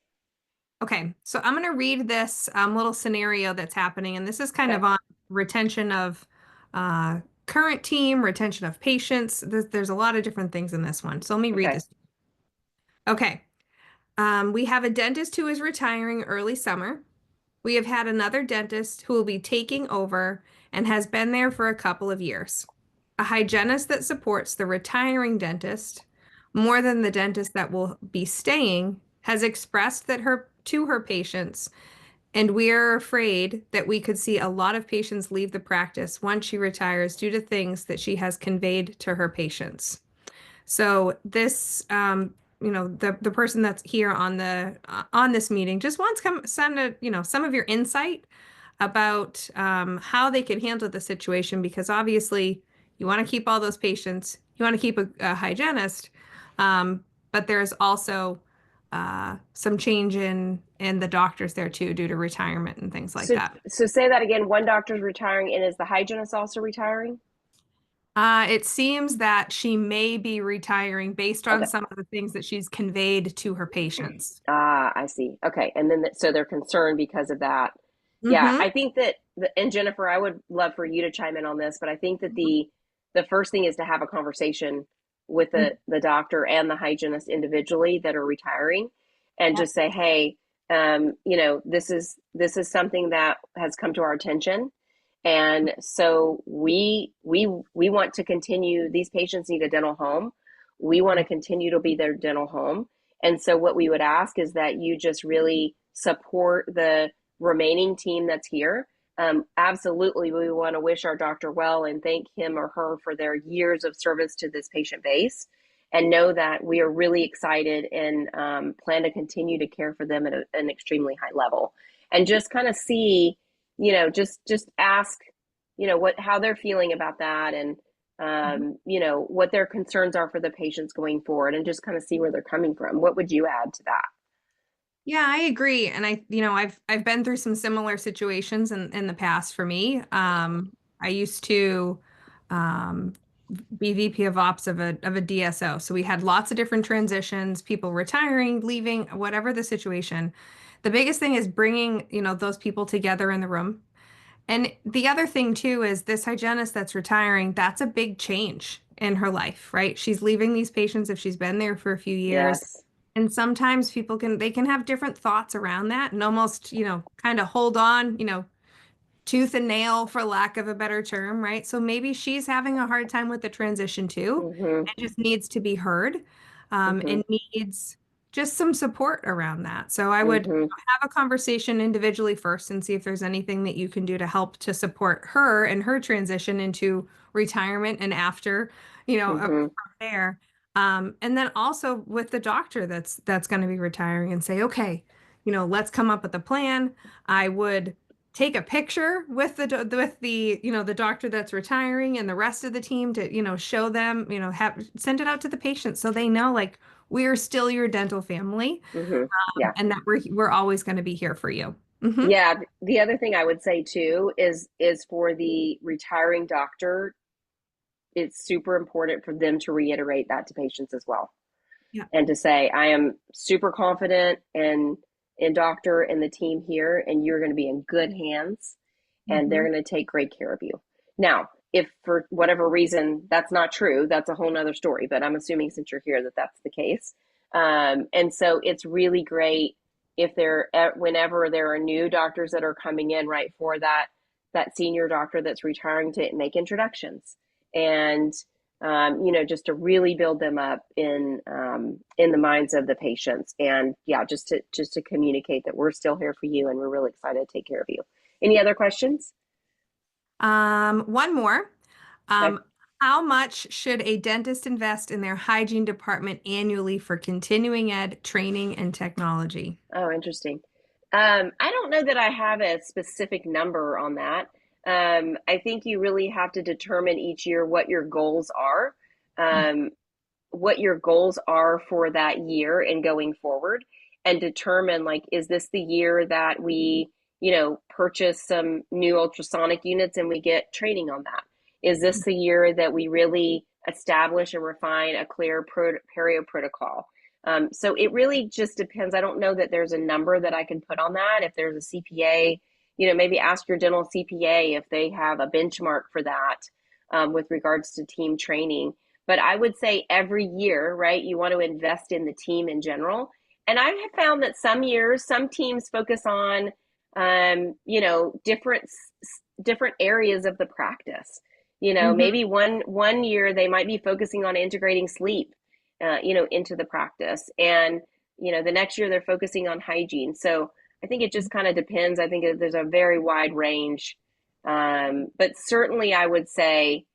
B: Okay, so I'm going to read this little scenario that's happening, and this is kind
A: Okay.
B: of on retention of current team, retention of patients. There's a lot of different things in this one. So let me read
A: Okay.
B: this. Okay, we have a dentist who is retiring early summer. We have had another dentist who will be taking over and has been there for a couple of years. A hygienist that supports the retiring dentist more than the dentist that will be staying has expressed that to her patients, and we are afraid that we could see a lot of patients leave the practice once she retires due to things that she has conveyed to her patients. So this, the person that's here on on this meeting just wants some of your insight about how they can handle the situation, because obviously you want to keep all those patients, you want to keep a hygienist, but there's also some change in the doctors there too due to retirement and things like
A: So
B: that.
A: so say that again. One doctor's retiring, and is the hygienist also retiring?
B: It seems that she may be retiring based on
A: Okay.
B: some of the things that she's conveyed to her patients.
A: Ah, I see. Okay. And then so they're concerned because of that. Yeah,
B: Mm-hmm.
A: I think that and Jennifer, I would love for you to chime in on this, but I think that the first thing is to have a conversation with
B: Mm-hmm.
A: the doctor and the hygienist individually that are retiring and
B: Yep.
A: just say, "Hey, this is something that has come to our attention. And so we want to continue. These patients need a dental home. We want to continue to be their dental home. And so what we would ask is that you just really support the remaining team that's here. Absolutely, we want to wish our doctor well and thank him or her for their years of service to this patient base, and know that we are really excited and plan to continue to care for them at an extremely high level, and just kind of see, just ask, what how they're feeling about that, and what their concerns are for the patients going forward, and just kind of see where they're coming from. What would you add to that?
B: Yeah, I agree. And I've been through some similar situations in the past for me. I used to um, be VP of Ops of a DSO. So we had lots of different transitions, people retiring, leaving, whatever the situation. The biggest thing is bringing, those people together in the room. And the other thing too is this hygienist that's retiring, that's a big change in her life, right? She's leaving these patients if she's been there for a few years.
A: Yes.
B: And sometimes they can have different thoughts around that and almost, kind of hold on, tooth and nail for lack of a better term, right? So maybe she's having a hard time with the transition too
A: Mm-hmm.
B: and just needs to be heard,
A: Mm-hmm.
B: and needs just some support around that. So I would
A: Mm-hmm.
B: have a conversation individually first and see if there's anything that you can do to help to support her and her transition into retirement and after,
A: Mm-hmm.
B: from there. And then also with the doctor that's going to be retiring and say, okay, let's come up with a plan. I would take a picture with the doctor that's retiring and the rest of the team to show them, have send it out to the patients so they know, like, we're still your dental family,
A: Mm-hmm. Yeah.
B: and that we're always going to be here for you. Hmm.
A: Yeah. The other thing I would say too is for the retiring doctor, it's super important for them to reiterate that to patients as well,
B: Yeah.
A: and to say, I am super confident in doctor and the team here, and you're going to be in good hands, and they're
B: Hmm.
A: going to take great care of you. Now, if for whatever reason that's not true, that's a whole nother story, but I'm assuming since you're here that that's the case. And so it's really great if whenever there are new doctors that are coming in, right, for that senior doctor that's retiring, to make introductions, and just to really build them up in the minds of the patients, and yeah, just to communicate that we're still here for you and we're really excited to take care of you. Any other questions?
B: One more.
A: Okay.
B: Um, how much should a dentist invest in their hygiene department annually for continuing ed training and technology?
A: Oh, interesting. I don't know that I have a specific number on that. I think you really have to determine each year um, what your goals are for that year and going forward, and determine, like, is this the year that we purchase some new ultrasonic units and we get training on that? Is this the year that we really establish and refine a clear perio protocol? So it really just depends. I don't know that there's a number that I can put on that. If there's a CPA, maybe ask your dental CPA if they have a benchmark for that, with regards to team training. But I would say every year, right, you want to invest in the team in general. And I have found that some years, some teams focus on, different areas of the practice.
B: Hmm.
A: Maybe one year they might be focusing on integrating sleep, into the practice, and the next year they're focusing on hygiene. So I think it just kind of depends. I think there's a very wide range, but certainly I would say,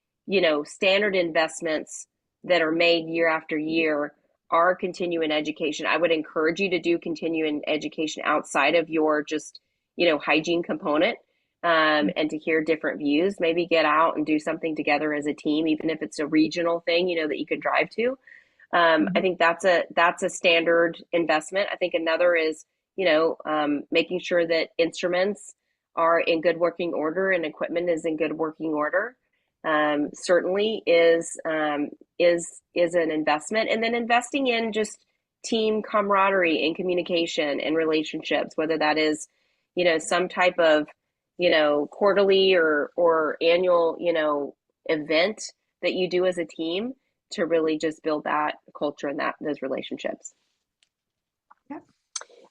A: standard investments that are made year after year are continuing education. I would encourage you to do continuing education outside of your just, hygiene component, and to hear different views. Maybe get out and do something together as a team, even if it's a regional thing, that you can drive to. I
B: Hmm.
A: think that's a standard investment. I think another is, making sure that instruments are in good working order and equipment is in good working order. certainly is an investment, and then investing in just team camaraderie and communication and relationships, whether that is, some type of, quarterly or annual, event that you do as a team to really just build that culture and those relationships.
B: Yep.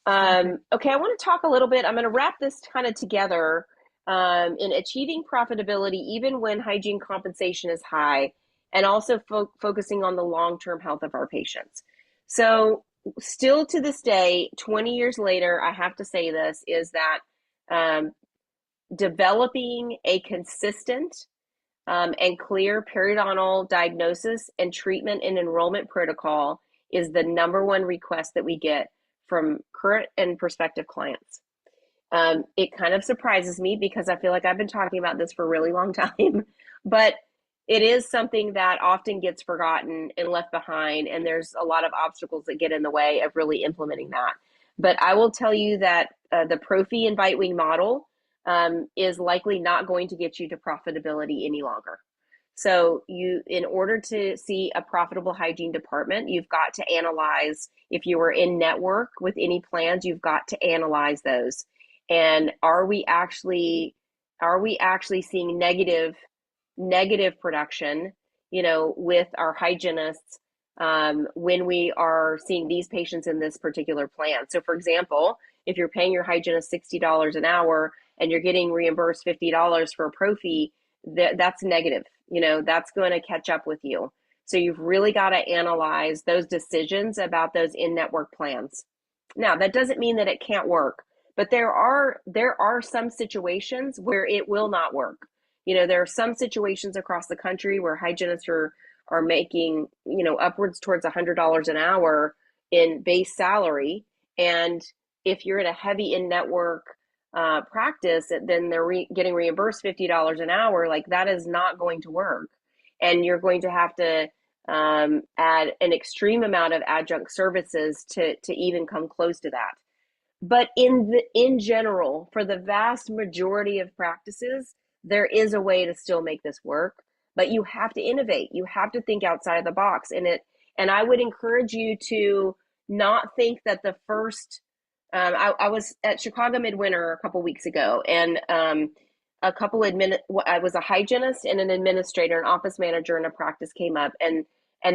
B: Perfect.
A: Okay, I want to talk a little bit. I'm going to wrap this kind of together in achieving profitability, even when hygiene compensation is high, and also focusing on the long-term health of our patients. So, still to this day, 20 years later, I have to say this is that um, developing a consistent and clear periodontal diagnosis and treatment and enrollment protocol is the number one request that we get from current and prospective clients. It kind of surprises me because I feel like I've been talking about this for a really long time, but it is something that often gets forgotten and left behind, and there's a lot of obstacles that get in the way of really implementing that. But I will tell you that the Profi and Bite Wing model is likely not going to get you to profitability any longer. So in order to see a profitable hygiene department, you've got to analyze, if you are in network with any plans, you've got to analyze those. And are we actually seeing negative production, with our hygienists when we are seeing these patients in this particular plan? So for example, if you're paying your hygienist $60 an hour and you're getting reimbursed $50 for a pro fee, that's negative. That's going to catch up with you. So you've really got to analyze those decisions about those in-network plans. Now, that doesn't mean that it can't work, but there are some situations where it will not work. There are some situations across the country where hygienists are making, upwards towards $100 an hour in base salary, and if you're in a heavy in-network practice, then they're getting reimbursed $50 an hour. Like, that is not going to work, and you're going to have to add an extreme amount of adjunct services to even come close to that. But in general, for the vast majority of practices, there is a way to still make this work, but you have to innovate. You have to think outside of the box. And I would encourage you to not think that the first. I was at Chicago Midwinter a couple weeks ago, and I was a hygienist and an administrator, an office manager, and a practice came up, and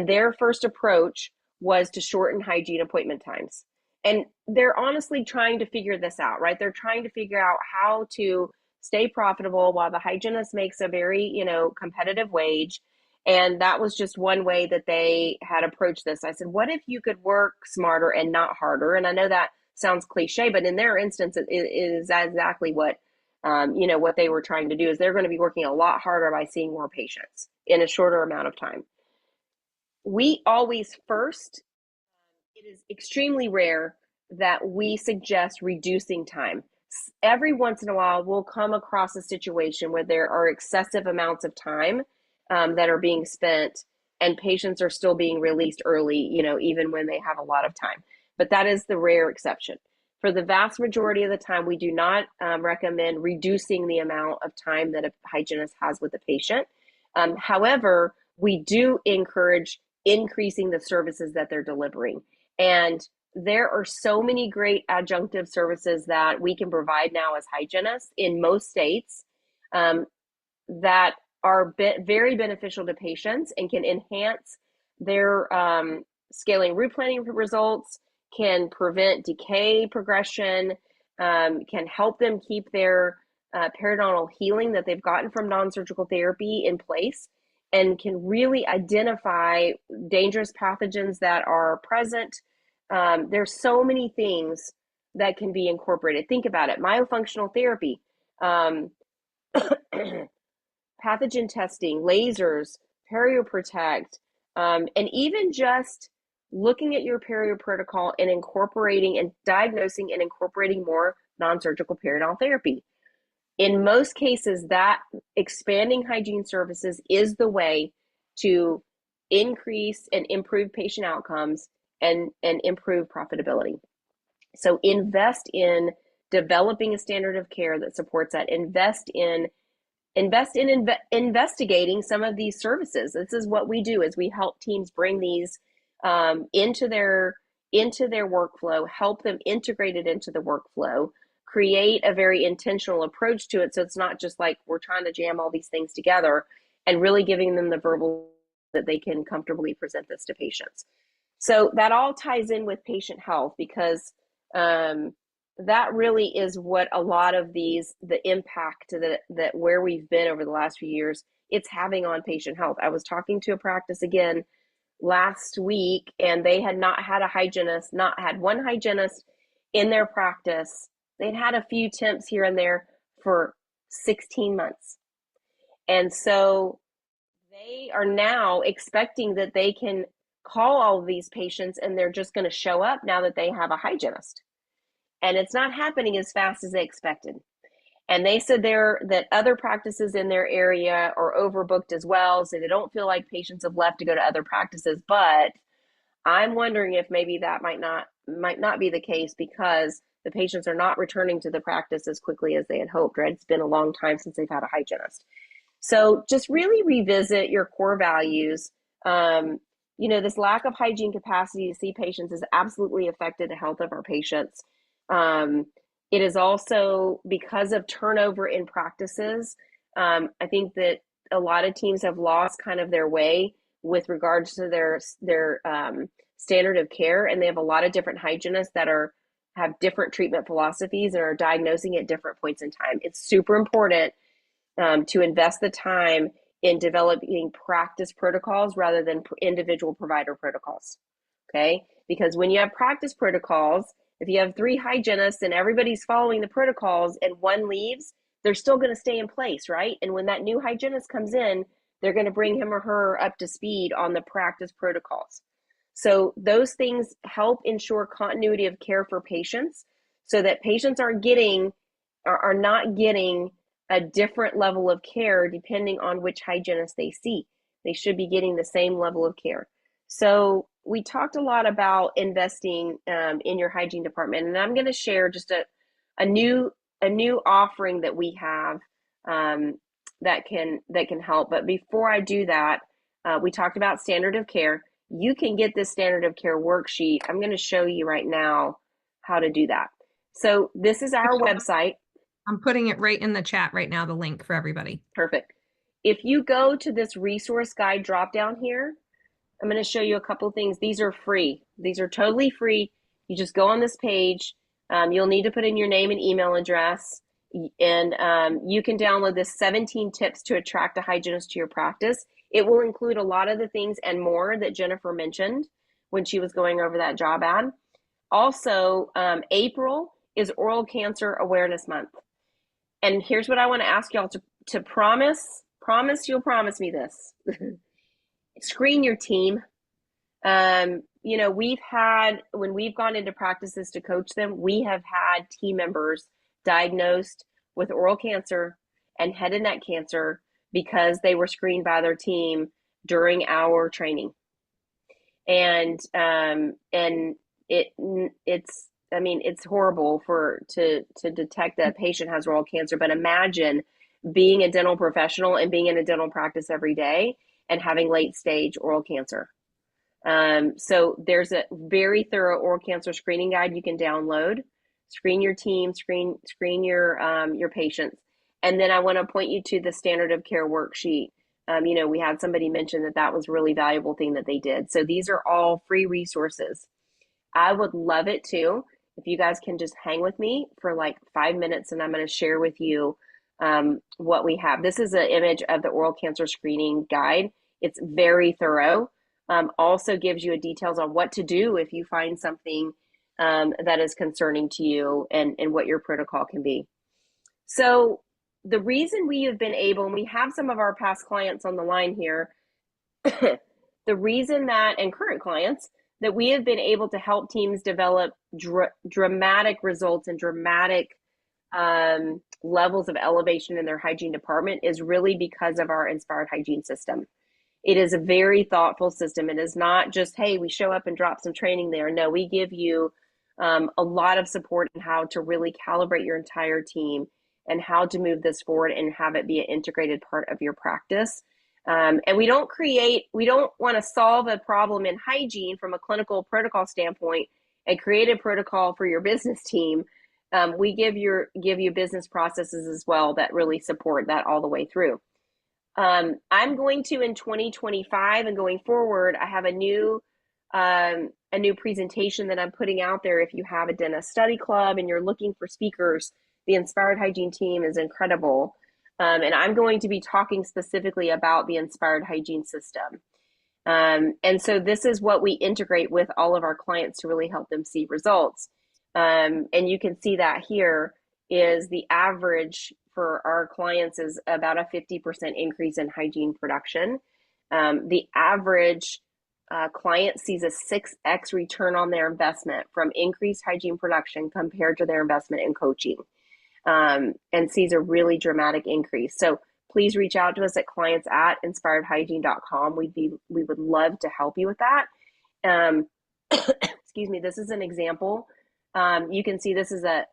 A: their first approach was to shorten hygiene appointment times. And they're honestly trying to figure this out, right? They're trying to figure out how to stay profitable while the hygienist makes a very, competitive wage. And that was just one way that they had approached this. I said, what if you could work smarter and not harder? And I know that sounds cliche, but in their instance, it is exactly what, what they were trying to do. Is they're going to be working a lot harder by seeing more patients in a shorter amount of time. We always first, it is extremely rare that we suggest reducing time. Every once in a while, we'll come across a situation where there are excessive amounts of time that are being spent, and patients are still being released early, even when they have a lot of time. But that is the rare exception. For the vast majority of the time, we do not recommend reducing the amount of time that a hygienist has with the patient. However, we do encourage increasing the services that they're delivering. And there are so many great adjunctive services that we can provide now as hygienists in most states that are very beneficial to patients and can enhance their scaling root planning results, can prevent decay progression, can help them keep their periodontal healing that they've gotten from non-surgical therapy in place, and can really identify dangerous pathogens that are present. There's so many things that can be incorporated. Think about it. Myofunctional therapy, pathogen testing, lasers, perioprotect, and even just looking at your perio protocol and incorporating and diagnosing and incorporating more non-surgical periodontal therapy. In most cases, that expanding hygiene services is the way to increase and improve patient outcomes and improve profitability. So invest in developing a standard of care that supports that. Invest in invest in investigating some of these services. This is what we do, is we help teams bring these into their workflow, help them integrate it into the workflow, create a very intentional approach to it. So it's not just like we're trying to jam all these things together, and really giving them the verbal that they can comfortably present this to patients. So that all ties in with patient health, because that really is what a lot of the impact that where we've been over the last few years, it's having on patient health. I was talking to a practice again last week, and they had not had a hygienist, not had one hygienist in their practice. They'd had a few temps here and there for 16 months. And so they are now expecting that they can call all of these patients and they're just going to show up now that they have a hygienist. And it's not happening as fast as they expected. And they said that other practices in their area are overbooked as well, so they don't feel like patients have left to go to other practices. But I'm wondering if maybe that might not be the case, because the patients are not returning to the practice as quickly as they had hoped, right? It's been a long time since they've had a hygienist. So just really revisit your core values. This lack of hygiene capacity to see patients has absolutely affected the health of our patients. It is also because of turnover in practices. I think that a lot of teams have lost kind of their way with regards to their standard of care, and they have a lot of different hygienists that have different treatment philosophies and are diagnosing at different points in time. It's super important to invest the time in developing practice protocols rather than individual provider protocols. Okay, because when you have practice protocols, if you have 3 hygienists and everybody's following the protocols and one leaves, they're still going to stay in place, right? And when that new hygienist comes in, they're going to bring him or her up to speed on the practice protocols. So those things help ensure continuity of care for patients, so that patients are not getting a different level of care depending on which hygienist they see. They should be getting the same level of care. So we talked a lot about investing in your hygiene department, and I'm going to share just a new offering that we have that can help. But before I do that, we talked about standard of care. You can get this standard of care worksheet. I'm going to show you right now how to do that. So this is our website.
B: I'm putting it right in the chat right now, the link for everybody.
A: Perfect. If you go to this resource guide drop down here, I'm going to show you a couple of things. These are free. These are totally free. You just go on this page. You'll need to put in your name and email address, and you can download this 17 tips to attract a hygienist to your practice. It will include a lot of the things and more that Jennifer mentioned when she was going over that job ad. Also, April is Oral Cancer Awareness Month. And here's what I want to ask y'all to promise you'll promise me this. Screen your team. We've had, when we've gone into practices to coach them, we have had team members diagnosed with oral cancer and head and neck cancer because they were screened by their team during our training. And it's horrible to detect that a patient has oral cancer, but imagine being a dental professional and being in a dental practice every day and having late stage oral cancer. So there's a very thorough oral cancer screening guide you can download. Screen your team, screen your patients. And then I want to point you to the standard of care worksheet. We had somebody mention that was a really valuable thing that they did. So these are all free resources. I would love it too if you guys can just hang with me for like 5 minutes, and I'm going to share with you what we have. This is an image of the oral cancer screening guide. It's very thorough. Also gives you details on what to do if you find something that is concerning to you, and what your protocol can be. So the reason we have been able, and we have some of our past clients on the line here, the reason that, and current clients, that we have been able to help teams develop dramatic results and dramatic levels of elevation in their hygiene department is really because of our Inspired Hygiene system. It is a very thoughtful system. It is not just, hey, we show up and drop some training there. No, we give you a lot of support in how to really calibrate your entire team and how to move this forward and have it be an integrated part of your practice. And we don't want to solve a problem in hygiene from a clinical protocol standpoint and create a protocol for your business team. We give you business processes as well that really support that all the way through. I'm going to, in 2025 and going forward, I have a new presentation that I'm putting out there. If you have a dentist study club and you're looking for speakers, the Inspired Hygiene team is incredible. And I'm going to be talking specifically about the Inspired Hygiene system. And so this is what we integrate with all of our clients to really help them see results. And you can see that here is the average for our clients is about a 50% increase in hygiene production. The average client sees a 6x return on their investment from increased hygiene production compared to their investment in coaching, and sees a really dramatic increase. So please reach out to us at clients@inspiredhygiene.com. We would love to help you with that. Excuse me. This is an example. You can see this is a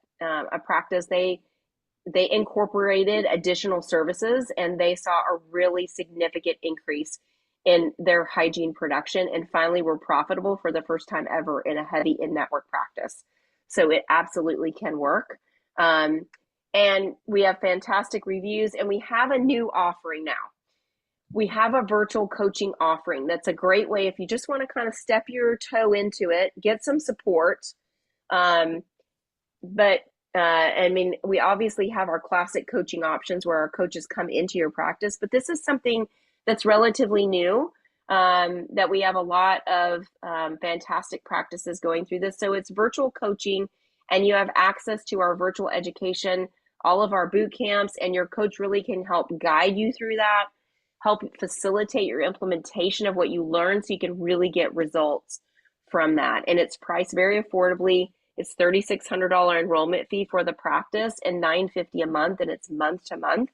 A: practice. They incorporated additional services and they saw a really significant increase in their hygiene production and finally were profitable for the first time ever in a heavy in-network practice. So it absolutely can work. And we have fantastic reviews and we have a new offering now. We have a virtual coaching offering. That's a great way if you just want to kind of step your toe into it, get some support. But I mean, we obviously have our classic coaching options where our coaches come into your practice, but this is something that's relatively new, that we have a lot of fantastic practices going through this. So it's virtual coaching and you have access to our virtual education, all of our boot camps, and your coach really can help guide you through that, help facilitate your implementation of what you learn so you can really get results from that. And it's priced very affordably. It's $3,600 enrollment fee for the practice and $950 a month, and it's month to month.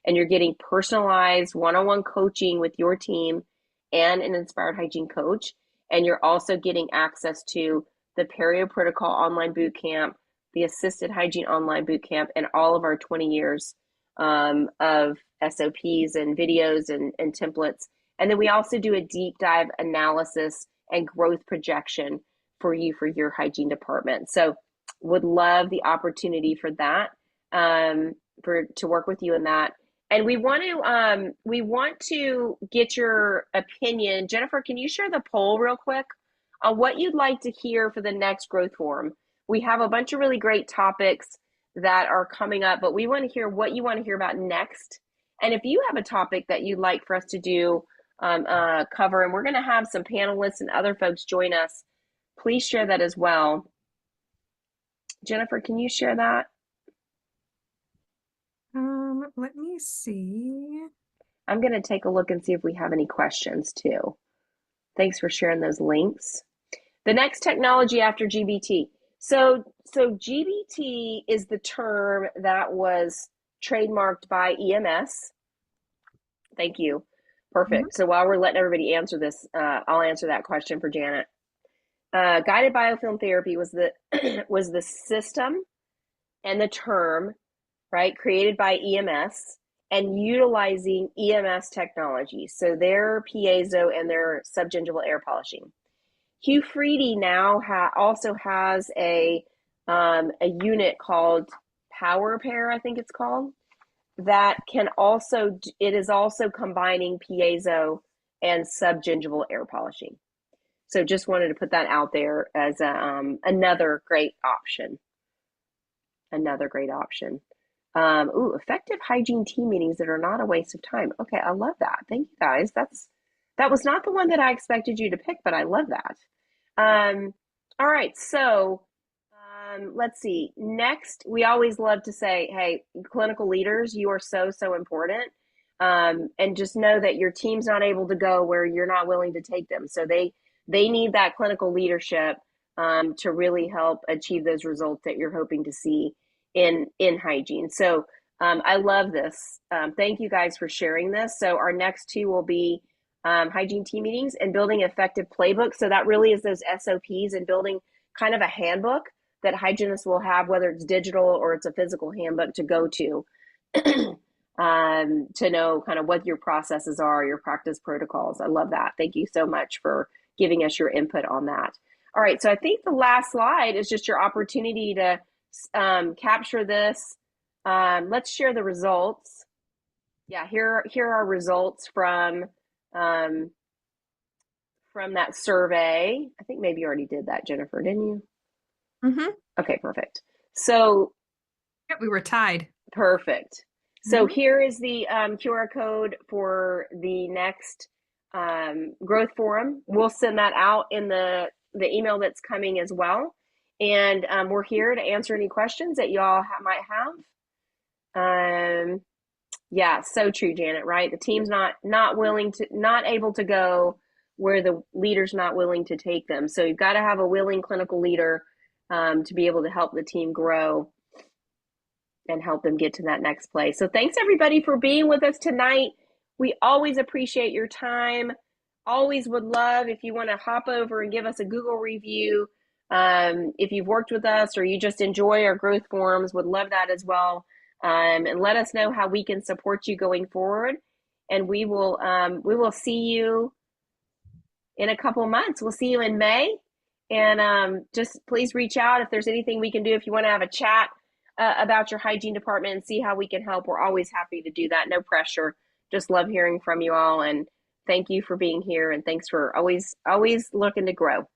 A: And you're getting personalized one-on-one coaching with your team and an Inspired Hygiene coach. And you're also getting access to the Perio Protocol online boot camp, the Assisted Hygiene online boot camp, and all of our 20 years of SOPs and videos and templates. And then we also do a deep dive analysis and growth projection for you for your hygiene department. So would love the opportunity for that, to work with you in that. And we want to get your opinion. Jennifer, can you share the poll real quick on what you'd like to hear for the next growth forum? We have a bunch of really great topics that are coming up, but we want to hear what you want to hear about next. And if you have a topic that you'd like for us to do, cover, and we're going to have some panelists and other folks join us, please share that as well. Jennifer, can you share that?
B: Let me see.
A: I'm going to take a look and see if we have any questions too. Thanks for sharing those links. The next technology after GBT. So GBT is the term that was trademarked by EMS. Thank you. Perfect. So while we're letting everybody answer this, I'll answer that question for Janet. Guided biofilm therapy was the system and the term, right, created by EMS and utilizing EMS technology. So their piezo and their subgingival air polishing. Hugh Freedy now also has a unit called Power Pair, I think it's called, that it is also combining piezo and subgingival air polishing. So just wanted to put that out there as another great option. Effective hygiene team meetings that are not a waste of time. Okay, I love that. Thank you guys. That was not the one that I expected you to pick, but I love that. All right, so let's see. Next, we always love to say, hey, clinical leaders, you are so, so important. And just know that your team's not able to go where you're not willing to take them. So they need that clinical leadership to really help achieve those results that you're hoping to see in hygiene. So I love this. Thank you guys for sharing this. So our next two will be hygiene team meetings and building effective playbooks. So that really is those SOPs and building kind of a handbook that hygienists will have, whether it's digital or it's a physical handbook to go to, to know kind of what your processes are, your practice protocols. I love that. Thank you so much for giving us your input on that. All right, so I think the last slide is just your opportunity to capture this. Let's share the results. Yeah, here are results um, from that survey. I think maybe you already did that, Jennifer, didn't you?
B: Mm-hmm.
A: Okay, perfect. So
B: Yeah, we were tied.
A: perfect. So
B: Mm-hmm.
A: here is the QR code for the next growth forum. We'll send that out in the email that's coming as well. And we're here to answer any questions that y'all might have. Yeah, so true, Janet, right? The team's not willing to, not able to go where the leader's not willing to take them. So you've got to have a willing clinical leader to be able to help the team grow and help them get to that next place. So thanks everybody for being with us tonight. We always appreciate your time. Always would love if you want to hop over and give us a Google review. If you've worked with us or you just enjoy our growth forums, would love that as well. And let us know how we can support you going forward. And we will see you in a couple of months. We'll see you in May. And just please reach out if there's anything we can do. If you want to have a chat about your hygiene department and see how we can help, we're always happy to do that. No pressure. Just love hearing from you all. And thank you for being here. And thanks for always looking to grow.